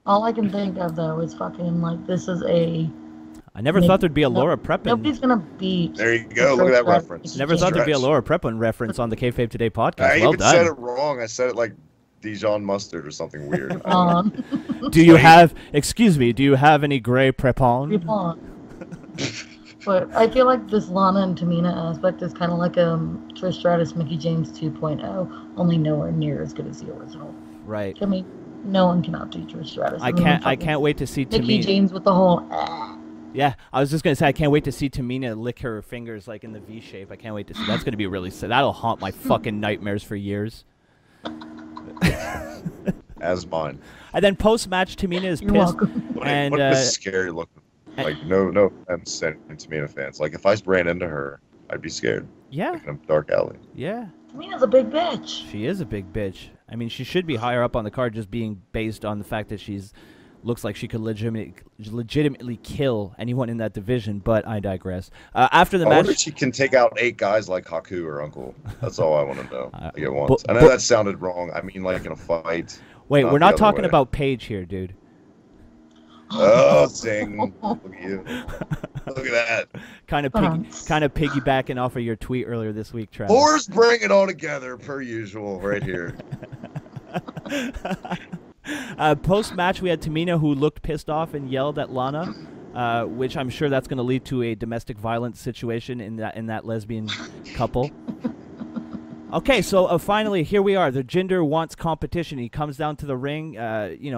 All I can think of, though, is fucking, like, this is a... I never thought there'd be a Laura Prepon. Nobody's going to beat... There you go. Look at that reference. Never thought there'd be a Laura Prepon reference on the Kayfabe Today podcast. I well even done. said it wrong. I said it like Dijon mustard or something weird. Do you have... Excuse me. Do you have any gray Prepon? But I feel like this Lana and Tamina aspect is kind of like Trish Stratus, Mickie James 2.0, only nowhere near as good as the original. Right. I mean, no one can outdo Trish Stratus. I can't wait to see Tamina. Mickie James with the whole. Yeah, I was just gonna say I can't wait to see Tamina lick her fingers like in the V shape. I can't wait to see. That's gonna be really sad. That'll haunt my fucking nightmares for years. As mine. And then post match, Tamina is pissed. Welcome. And what a scary looking. Like no offense to Tamina fans. Like if I ran into her, I'd be scared. Yeah. Like in a dark alley. Yeah. Tamina's a big bitch. She is a big bitch. I mean, she should be higher up on the card, just being based on the fact that she's looks like she could legitimately kill anyone in that division. But I digress. After the match, I wonder if she can take out 8 guys like Haku or Uncle. That's all I want to know. Like at once. I know that sounded wrong. I mean, like in a fight. Wait, we're not talking about Paige here, dude. Oh, zing! Look at you! Look at that! Kind of piggybacking off of your tweet earlier this week, Travis. Forrest, bring it all together per usual, right here. Post match, we had Tamina who looked pissed off and yelled at Lana, which I'm sure that's going to lead to a domestic violence situation in that lesbian couple. Okay, so finally, here we are. The Jinder wants competition. He comes down to the ring,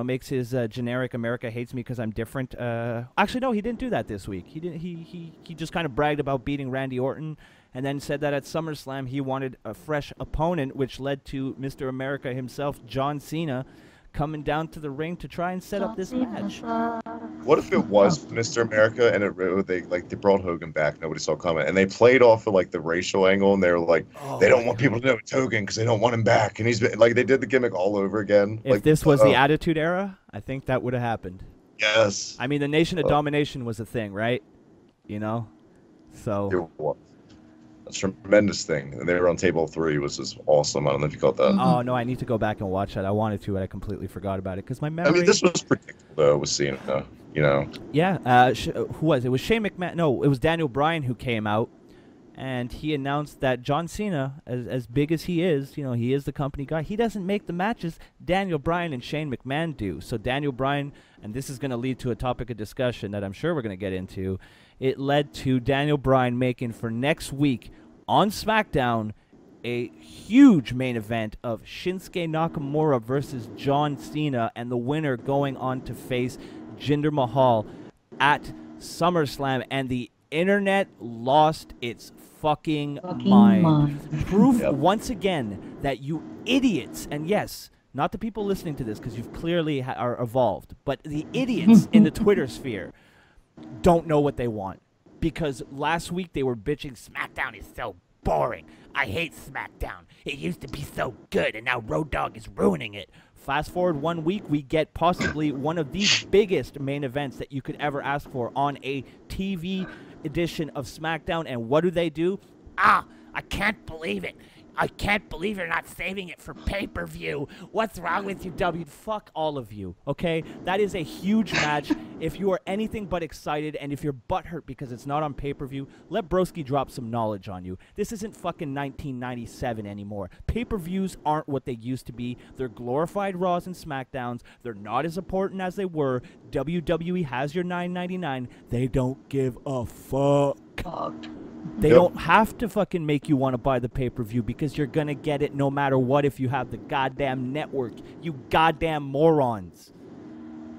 makes his generic "America hates me because I'm different." Actually, no, he didn't do that this week. He didn't. He just kind of bragged about beating Randy Orton, and then said that at SummerSlam he wanted a fresh opponent, which led to Mr. America himself, John Cena, coming down to the ring to try and set up this match. What if it was Mr. America and they brought Hogan back, nobody saw it coming, and they played off of like the racial angle, and they were like, they don't want people to know it's Hogan because they don't want him back, and he's been like, they did the gimmick all over again. If like, this was the Attitude Era, I think that would have happened. Yes. I mean, the Nation of Domination was a thing, right? You know, so it was a tremendous thing, and they were on table 3, which was awesome. I don't know if you caught that. Oh no, I need to go back and watch that. I wanted to, but I completely forgot about it because my memory. I mean, this was predictable though with Cena. You know. Yeah. Who was it? Was Shane McMahon? No, it was Daniel Bryan who came out, and he announced that John Cena, as big as he is, he is the company guy. He doesn't make the matches. Daniel Bryan and Shane McMahon do. So Daniel Bryan, and this is going to lead to a topic of discussion that I'm sure we're going to get into. It led to Daniel Bryan making for next week on SmackDown a huge main event of Shinsuke Nakamura versus John Cena, and the winner going on to face Jinder Mahal at SummerSlam, and the internet lost its fucking mind. Proof once again that you idiots, and yes, not the people listening to this because you've clearly are evolved, but the idiots in the Twitter sphere don't know what they want. Because last week they were bitching, SmackDown is so boring. I hate SmackDown. It used to be so good, and now Road Dogg is ruining it. Fast forward 1 week, we get possibly one of the biggest main events that you could ever ask for on a TV edition of SmackDown. And what do? I can't believe it. I can't believe you're not saving it for pay-per-view. What's wrong with you, W? Fuck all of you, okay? That is a huge match. If you are anything but excited, and if you're butthurt because it's not on pay-per-view, let Broski drop some knowledge on you. This isn't fucking 1997 anymore. Pay-per-views aren't what they used to be. They're glorified Raws and SmackDowns. They're not as important as they were. WWE has your $9.99. They don't give a fuck. They don't have to fucking make you want to buy the pay-per-view because you're going to get it no matter what if you have the goddamn network. You goddamn morons.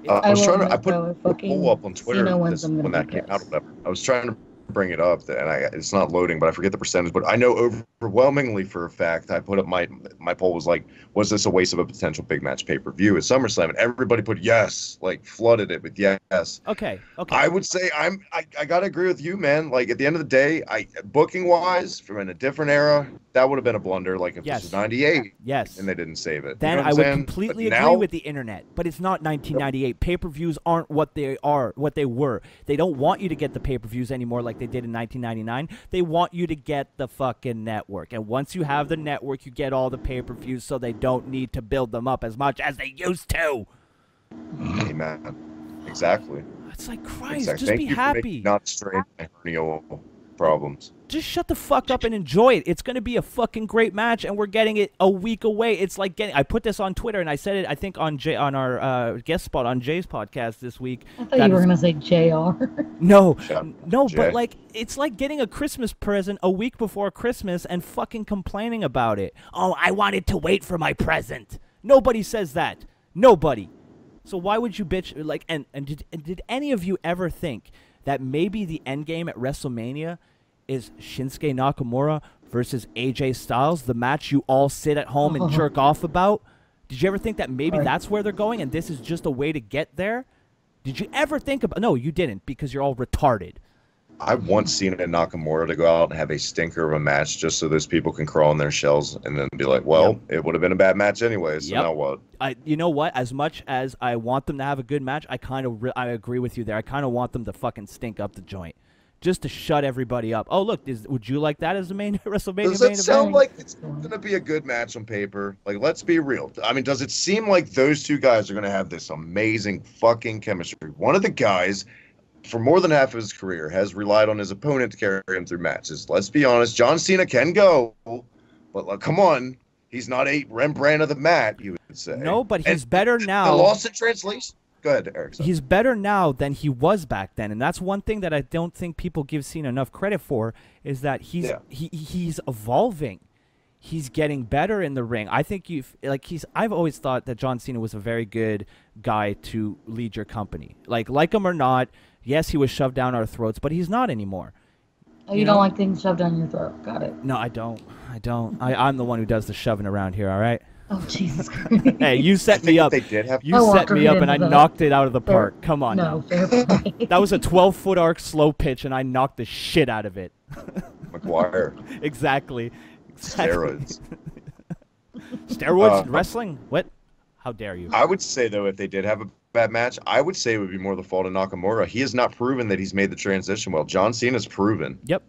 I put a poll up on Twitter when that came out or whatever. I was trying to bring it up, and it's not loading, but I forget the percentage. But I know overwhelmingly for a fact, I put up my poll was like, was this a waste of a potential big match pay-per-view at SummerSlam? And everybody put yes, like flooded it with yes. Okay. I would say I gotta agree with you, man. Like at the end of the day, booking wise, from in a different era, that would have been a blunder. Like if this was '98, and they didn't save it, then I would completely agree with the internet. But it's not 1998. Pay-per-views aren't what they were. They don't want you to get the pay-per-views anymore like they did in 1999. They want you to get the fucking network, and once you have the network, you get all the pay-per-views, so they don't need to build them up as much as they used to. Amen. Exactly. It's like Christ. Just be happy. Not straight hernial problems. Just shut the fuck up and enjoy it. It's going to be a fucking great match, and we're getting it a week away. It's like I put this on Twitter, and I said it, I think, on our guest spot on Jay's podcast this week. I thought you were going to say JR. No, but like it's like getting a Christmas present a week before Christmas and fucking complaining about it. Oh, I wanted to wait for my present. Nobody says that. Nobody. So why would you bitch? Like, and did any of you ever think that maybe the end game at WrestleMania is Shinsuke Nakamura versus AJ Styles, the match you all sit at home and jerk off about? Did you ever think that maybe that's where they're going and this is just a way to get there? Did you ever think about... No, you didn't, because you're all retarded. I want Cena and Nakamura to go out and have a stinker of a match just so those people can crawl in their shells and then be like, well, it would have been a bad match anyway, so now what? You know what? As much as I want them to have a good match, I agree with you there. I kind of want them to fucking stink up the joint. Just to shut everybody up. Oh, look, would you like that as the main WrestleMania main event? Does it sound like it's going to be a good match on paper? Like, let's be real. I mean, does it seem like those two guys are going to have this amazing fucking chemistry? One of the guys, for more than half of his career, has relied on his opponent to carry him through matches. Let's be honest. John Cena can go, but come on. He's not a Rembrandt of the mat, you would say. No, but he's better now. The lost in translation. Go ahead, Eric. He's better now than he was back then, and that's one thing that I don't think people give Cena enough credit for, is that he's evolving. he's getting better in the ring. I think I've always thought that John Cena was a very good guy to lead your company. Like him or not, yes, he was shoved down our throats, but he's not anymore. Oh, you don't like things shoved down your throat. Got it. No, I don't. I'm the one who does the shoving around here, all right? Oh, Jesus Christ. Hey, you set me up. They did have. You set me up, and I knocked it out of the park. Come on. No, now. fair play. That was a 12-foot arc slow pitch, and I knocked the shit out of it. McGuire. Exactly. Steroids. Steroids in wrestling? What? How dare you? I would say, though, if they did have a bad match, I would say it would be more the fault of Nakamura. He has not proven that he's made the transition well. John Cena's proven. Yep.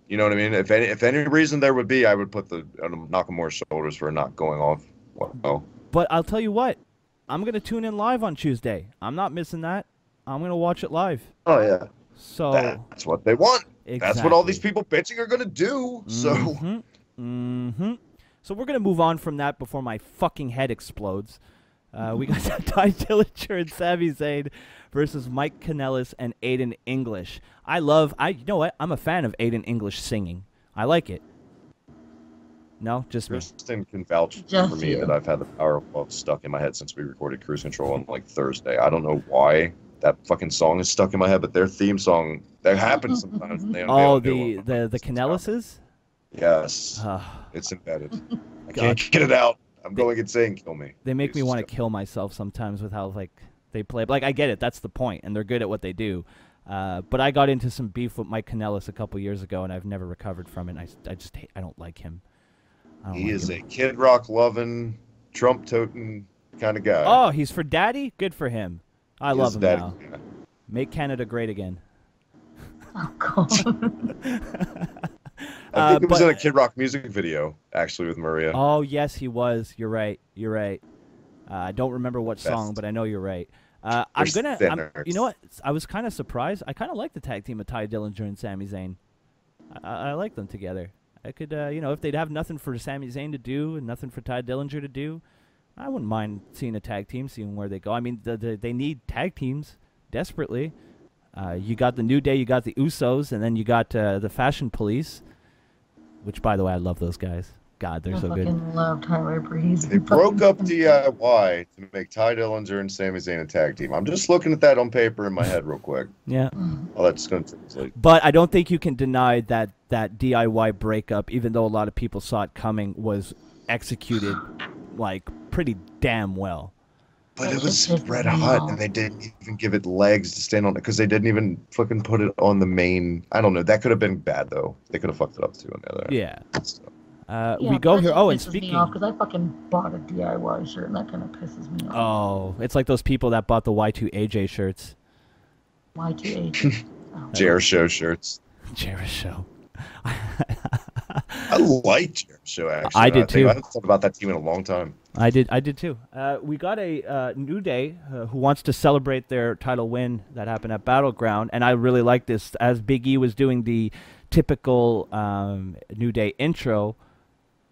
You know what I mean? If any reason there would be, I would put the on Nakamura's shoulders for not going off well. But I'll tell you what. I'm going to tune in live on Tuesday. I'm not missing that. I'm going to watch it live. Oh, yeah. So that's what they want. Exactly. That's what all these people bitching are going to do. So. Mm-hmm. So we're going to move on from that before my fucking head explodes. We got Ty Dillinger and Sami Zayn versus Mike Kanellis and Aiden English. You know what? I'm a fan of Aiden English singing. I like it. No, just me. Kristen can vouch for me that I've had the Power of Love stuck in my head since we recorded Cruise Control on like Thursday. I don't know why that fucking song is stuck in my head, but their theme song, that happens sometimes. The Kanellises? Yes. It's embedded. I can't get it out. I'm going insane. Kill me. They make me want to kill myself sometimes with how they play. Like, I get it. That's the point, and they're good at what they do. But I got into some beef with Mike Kanellis a couple years ago, and I've never recovered from it. And I don't like him. He is a Kid Rock loving, Trump toting kind of guy. Oh, he's for daddy? Good for him. I love him now. Yeah. Make Canada great again. Oh, God. I think he was in a Kid Rock music video, actually, with Maria. Oh, yes, he was. You're right. I don't remember what song, but I know you're right. You know what? I was kind of surprised. I kind of like the tag team of Ty Dillinger and Sami Zayn. I like them together. I could, if they'd have nothing for Sami Zayn to do and nothing for Ty Dillinger to do, I wouldn't mind seeing a tag team, seeing where they go. I mean, they need tag teams desperately. You got the New Day, you got the Usos, and then you got the Fashion Police, which, by the way, I love those guys. God, they're so good. I fucking love Tyler Breeze. They broke up DIY to make Ty Dillinger and Sami Zayn a tag team. I'm just looking at that on paper in my head real quick. Yeah. Oh, that's going to translate. But I don't think you can deny that DIY breakup, even though a lot of people saw it coming, was executed pretty damn well. But it was red hot, and they didn't even give it legs to stand on it because they didn't even fucking put it on the main. I don't know. That could have been bad though. They could have fucked it up too on the other. Yeah. So. We go here. Oh, and speaking, because I fucking bought a DIY shirt, and that kind of pisses me off. Oh, it's like those people that bought the Y2AJ shirts. Y2AJ. Jericho shirts. Jericho. I like Jericho actually. I did too. I haven't thought about that team in a long time. I did too. We got a New Day who wants to celebrate their title win that happened at Battleground, and I really like this. As Big E was doing the typical New Day intro,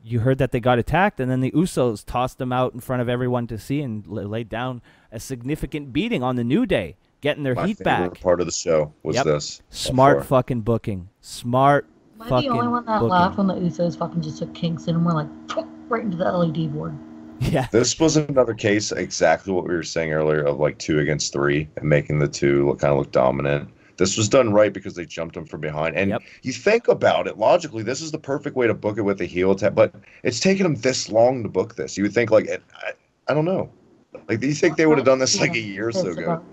you heard that they got attacked, and then the Usos tossed them out in front of everyone to see and laid down a significant beating on the New Day, getting their heat back. My favorite part of the show was this. Smart fucking booking. Smart fucking booking. Am I the only one that laughed when the Usos fucking just took Kingston and went right into the LED board? Yeah. This was another case, exactly what we were saying earlier, of 2 against 3 and making the 2 look dominant. This was done right because they jumped him from behind. And you think about it logically, this is the perfect way to book it with a heel attack. But it's taken them this long to book this. You would think, I don't know. Do you think they would have done this a year or so ago?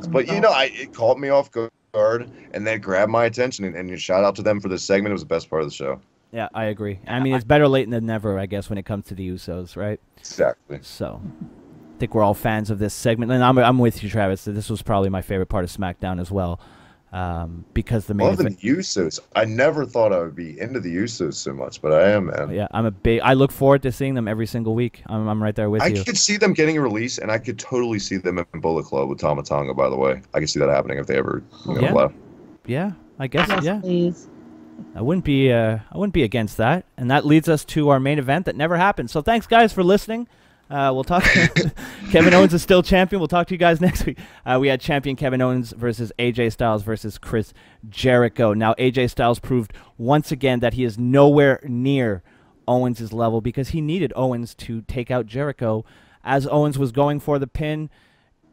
But, it caught me off guard and then grabbed my attention. And shout out to them for this segment. It was the best part of the show. Yeah, I agree. I mean, it's better late than never, I guess, when it comes to the Usos, right? Exactly. So I think we're all fans of this segment. And I'm with you, Travis. This was probably my favorite part of SmackDown as well. Because the main event, the Usos. I never thought I would be into the Usos so much, but I am, man. Yeah, I look forward to seeing them every single week. I'm right there with you. I could see them getting a release, and I could totally see them in Bullet Club with Tama Tonga, by the way. I could see that happening if they ever left. Yeah, I guess. Yes, yeah. Please. I wouldn't be against that. And that leads us to our main event that never happened. So thanks, guys, for listening. We'll talk. Kevin Owens is still champion. We'll talk to you guys next week. We had champion Kevin Owens versus AJ Styles versus Chris Jericho. Now, AJ Styles proved once again that he is nowhere near Owens' level because he needed Owens to take out Jericho. As Owens was going for the pin,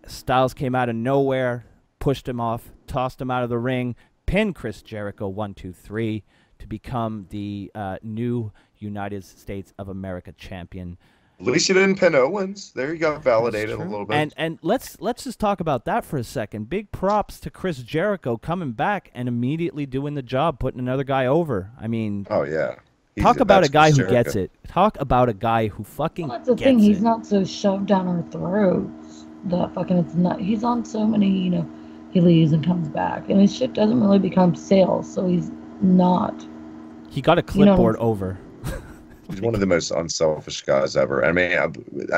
Styles came out of nowhere, pushed him off, tossed him out of the ring, pinned Chris Jericho 1, 2, 3 to become the new United States of America champion. At least you didn't pin Owens. There you got validated a little bit. And let's just talk about that for a second. Big props to Chris Jericho coming back and immediately doing the job, putting another guy over. I mean, oh yeah. Talk about a guy who gets it. Talk about a guy who fucking well, that's the gets thing. it. He's not so shoved down our throats that fucking it's not. He's on so many, you know, he leaves and comes back, and his shit doesn't really become sales. So he's not. He got a clipboard over. He's one of the most unselfish guys ever. I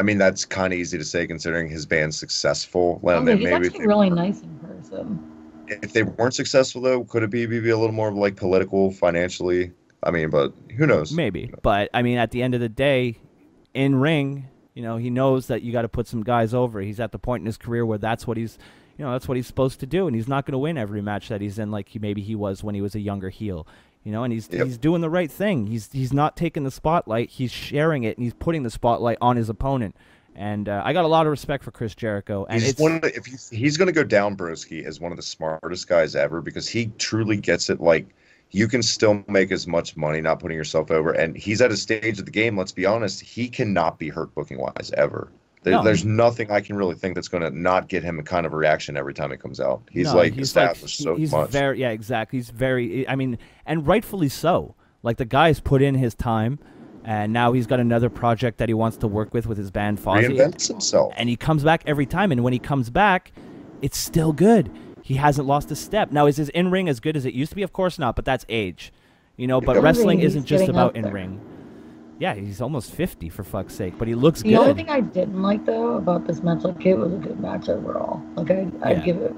mean that's kind of easy to say considering his band's successful. He's actually really nice in person. If they weren't successful, though, could it be maybe a little more like political, financially? I mean, but who knows? Maybe. But, I mean, at the end of the day, in ring, you know, he knows that you got to put some guys over. He's at the point in his career where that's what he's supposed to do, and he's not going to win every match that he's in like maybe he was when he was a younger heel. You know, and he's doing the right thing. He's not taking the spotlight. He's sharing it, and he's putting the spotlight on his opponent. And I got a lot of respect for Chris Jericho. And he's he's going to go down, Broski, as one of the smartest guys ever because he truly gets it. Like, you can still make as much money not putting yourself over. And he's at a stage of the game, let's be honest, he cannot be hurt booking-wise ever. There's nothing I can really think that's going to not get him a kind of reaction every time it comes out. He's established so much. Yeah, exactly. He's very, I mean, and rightfully so. Like, the guy's put in his time, and now he's got another project that he wants to work with his band Fozzy. Reinvents himself. And he comes back every time, and when he comes back, it's still good. He hasn't lost a step. Now, is his in-ring as good as it used to be? Of course not, but that's age. You know, but wrestling isn't just about in-ring. Yeah, he's almost 50, for fuck's sake, but he looks good. The only thing I didn't like, though, about this match, like, it was a good match overall. Like, I'd give it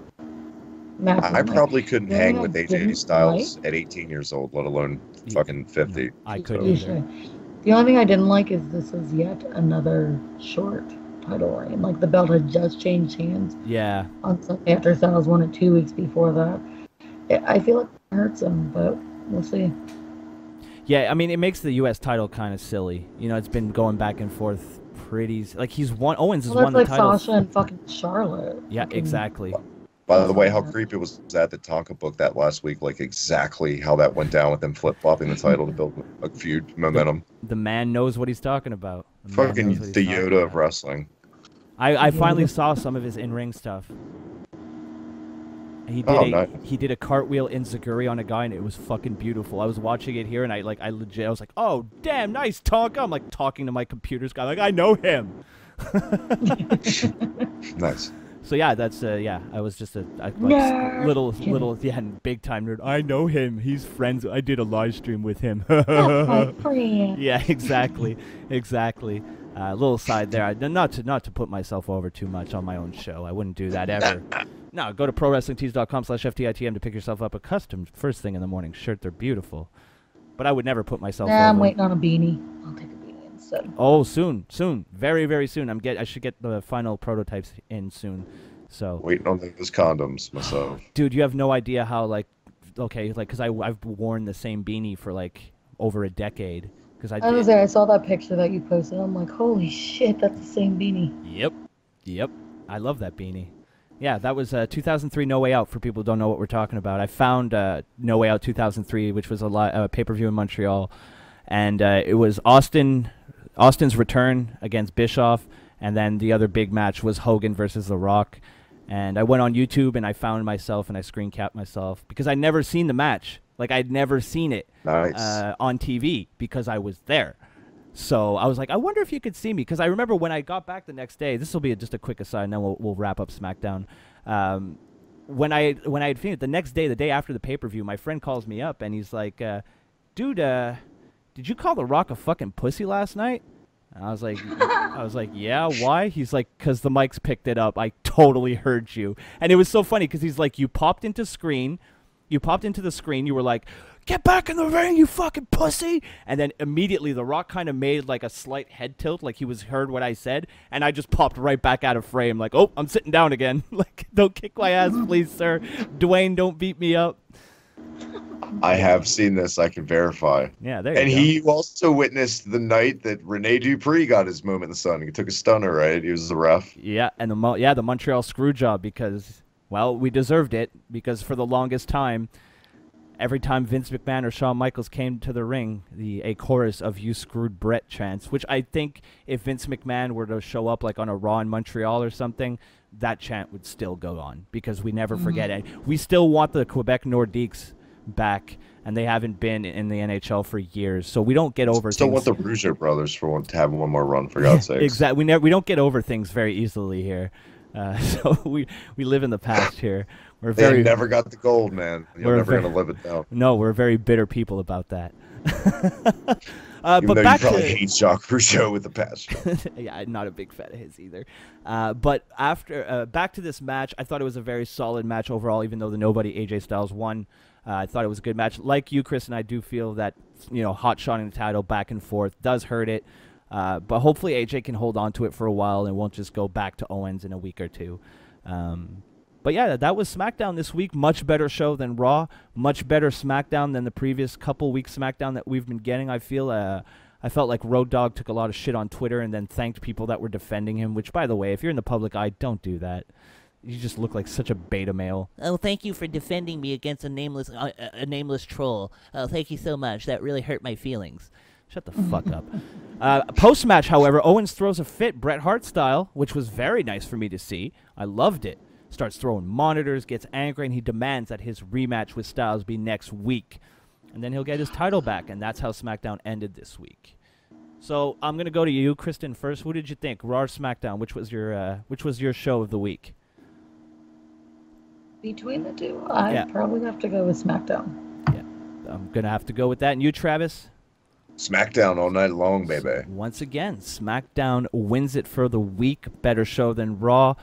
massive. I probably couldn't hang with AJ Styles at 18 years old, let alone fucking 50. I couldn't either. The only thing I didn't like is this is yet another short title reign. Like, the belt had just changed hands. Yeah. On Sunday after Styles won it 2 weeks before that. I feel like it hurts him, but we'll see. Yeah, I mean, it makes the U.S. title kind of silly. You know, it's been going back and forth pretty... Like, Owens has won the title. That's like Sasha and fucking Charlotte. Yeah, exactly. By the way, how creepy was that the Tonka book that last week? Like, exactly how that went down with them flip-flopping the title to build a feud momentum. The man knows what he's talking about. Fucking the Yoda of wrestling. I finally saw some of his in-ring stuff. He did a cartwheel enziguri on a guy, and it was fucking beautiful. I was watching it here, and I was like, oh, damn, nice Tonka. I'm like talking to my computer's guy, like, I know him. Nice. So yeah, that's I was just a little big time nerd. I know him. He's friends. I did a live stream with him. That's my friend. Yeah, exactly. A little side there. Not to put myself over too much on my own show. I wouldn't do that ever. No, go to prowrestlingtees.com/FTITM to pick yourself up a custom first thing in the morning shirt. They're beautiful. But I would never put myself over. I'm waiting on a beanie. I'll take a beanie instead. Oh, soon. Very, very soon. I should get the final prototypes in soon. So waiting on those condoms myself. Dude, you have no idea how because I've worn the same beanie for like over a decade. I saw that picture that you posted. I'm like, holy shit, that's the same beanie. Yep. I love that beanie. Yeah, that was 2003 No Way Out, for people who don't know what we're talking about. I found No Way Out 2003, which was a pay-per-view in Montreal. And it was Austin's return against Bischoff, and then the other big match was Hogan versus The Rock. And I went on YouTube, and I found myself, and I screen capped myself, because I'd never seen the match. Like, I'd never seen it on TV, because I was there. So I was like, I wonder if you could see me, because I remember when I got back the next day. This will be just a quick aside, and then we'll wrap up SmackDown. When I had seen it the next day, the day after the pay-per-view, my friend calls me up, and he's like, dude, did you call The Rock a fucking pussy last night? And I was like, yeah, why? He's like, because the mics picked it up. I totally heard you. And it was so funny, because he's like, you popped into the screen, you were like, get back in the ring, you fucking pussy! And then immediately The Rock kind of made like a slight head tilt, like he heard what I said, and I just popped right back out of frame, like, oh, I'm sitting down again. Like, don't kick my ass, please, sir. Dwayne, don't beat me up. I have seen this. I can verify. Yeah, there you And go. he also witnessed the night that Rene Dupree got his moment in the sun. He took a stunner, right? He was the ref. Yeah, and the Montreal screw job because, well, we deserved it because for the longest time, every time Vince McMahon or Shawn Michaels came to the ring, a chorus of "You screwed Brett" chants, which I think if Vince McMahon were to show up like on a Raw in Montreal or something, that chant would still go on because we never forget it. We still want the Quebec Nordiques back, and they haven't been in the NHL for years, so we don't get over Still things. want the Rougeau brothers to have one more run, for God's sakes. Exactly. We don't get over things very easily here. So we live in the past here. We're They very never got the gold, man. You're We're never very- going to live it down. No, we're very bitter people about that. Even But though you back probably to hate Jacques Rougeau with the passion. yeah, I'm not a big fan of his either. But after back to this match, I thought it was a very solid match overall. Even though the nobody AJ Styles won, I thought it was a good match. Like you, Chris, and I do feel that hot shotting the title back and forth does hurt it. But hopefully AJ can hold on to it for a while and won't just go back to Owens in a week or two. But yeah, that was SmackDown this week. Much better show than Raw. Much better SmackDown than the previous couple weeks SmackDown that we've been getting. I felt like Road Dogg took a lot of shit on Twitter and then thanked people that were defending him, which, by the way, if you're in the public eye, don't do that. You just look like such a beta male. Oh, thank you for defending me against a nameless troll. Oh, thank you so much. That really hurt my feelings. Shut the fuck up. Post-match, however, Owens throws a fit, Bret Hart style, which was very nice for me to see. I loved it. Starts throwing monitors, gets angry, and he demands that his rematch with Styles be next week. And then he'll get his title back, and that's how SmackDown ended this week. So I'm going to go to you, Kristen, first. Who did you think? Raw or SmackDown? Which was your show of the week? Between the two, I'd probably have to go with SmackDown. Yeah, I'm going to have to go with that. And you, Travis? SmackDown all night long, baby. Once again, SmackDown wins it for the week. Better show than Raw.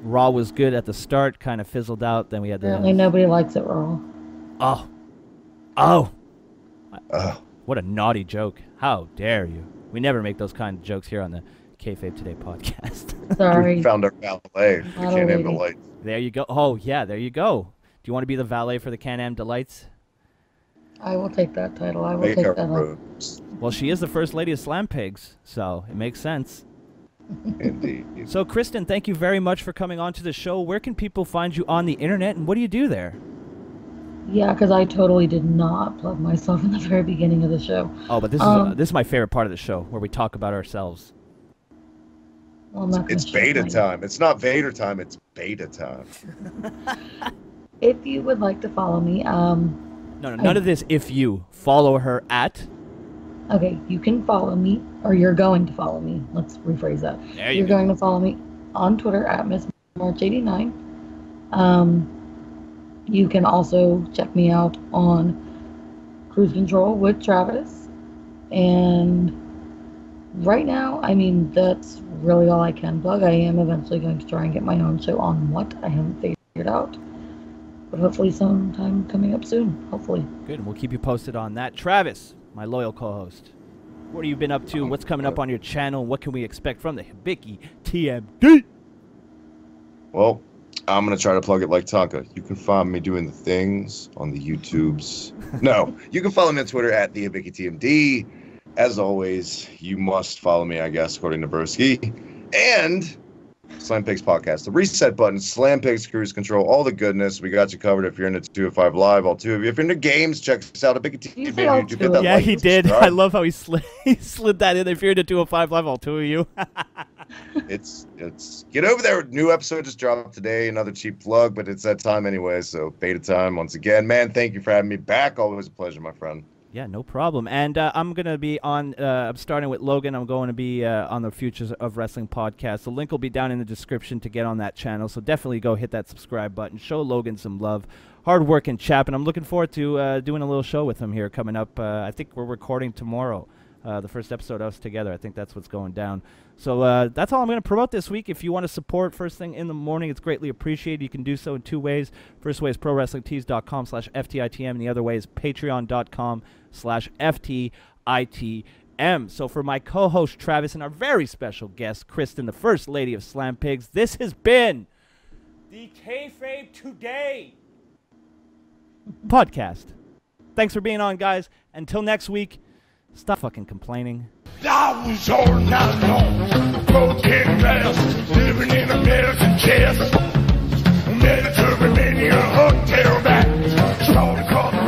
Raw was good at the start, kind of fizzled out. Then we had Apparently nobody likes it Raw. Oh. What a naughty joke. How dare you? We never make those kind of jokes here on the Kayfabe Today podcast. Sorry. We found our valet. We Not a can't have the lady. lights. There you go. Oh, yeah, there you go. Do you want to be the valet for the Can-Am Delights? I will take that title. I will Make take our that up. robes. Well, she is the first lady of Slam Pigs, so it makes sense. Indeed. So, Kristen, thank you very much for coming on to the show. Where can people find you on the internet, and what do you do there? Yeah, because I totally did not plug myself in the very beginning of the show. Oh, but this is my favorite part of the show, where we talk about ourselves. Well, I'm not gonna It's share beta mine. time. It's not Vader time. It's beta time. If you would like to follow me, No, none of this if you. Follow her at... okay, you can follow me, or you're going to follow me. Let's rephrase that. There you You're go. going to follow me on Twitter at MissMarch89. You can also check me out on Cruise Control with Travis. And right now, I mean, that's really all I can plug. I am eventually going to try and get my own show on what I haven't figured out. But hopefully sometime coming up soon. Hopefully. Good, and we'll keep you posted on that. Travis, my loyal co-host, what have you been up to? What's coming up on your channel? What can we expect from the Hibiki TMD? Well, I'm going to try to plug it like Tonka. You can find me doing the things on the YouTubes. No, you can follow me on Twitter at the Hibiki TMD. As always, you must follow me, I guess, according to Bursky. And Slam Pigs Podcast, the reset button, Slam Pigs Cruise Control, all the goodness. We got you covered if you're into 205 Live, all two of you. If you're into games, check us out at Hibiki You TV say all on YouTube. two Hit of that you. Yeah, like he and did. subscribe. I love how he slid that in. If you're into 205 Live, all two of you. It's get over there. New episode just dropped today. Another cheap plug, but it's that time anyway. So beta time once again, man. Thank you for having me back. Always a pleasure, my friend. Yeah, no problem. And I'm going to be on, I'm starting with Logan. I'm going to be on the Futures of Wrestling podcast. The link will be down in the description to get on that channel. So definitely go hit that subscribe button. Show Logan some love. Hard-working chap. And I'm looking forward to doing a little show with him here coming up. I think we're recording tomorrow. The first episode of us together. I think that's what's going down. So that's all I'm going to promote this week. If you want to support first thing in the morning, it's greatly appreciated. You can do so in two ways. First way is prowrestlingtees.com/FTITM, and the other way is patreon.com/FTITM. So for my co-host Travis and our very special guest Kristen, the First Lady of Slam Pigs, this has been the Kayfabe Today podcast. Thanks for being on, guys. Until next week, stop fucking complaining. I was all night long, broken glass, living in a medicine chest. Mediterranean hotel back, started calling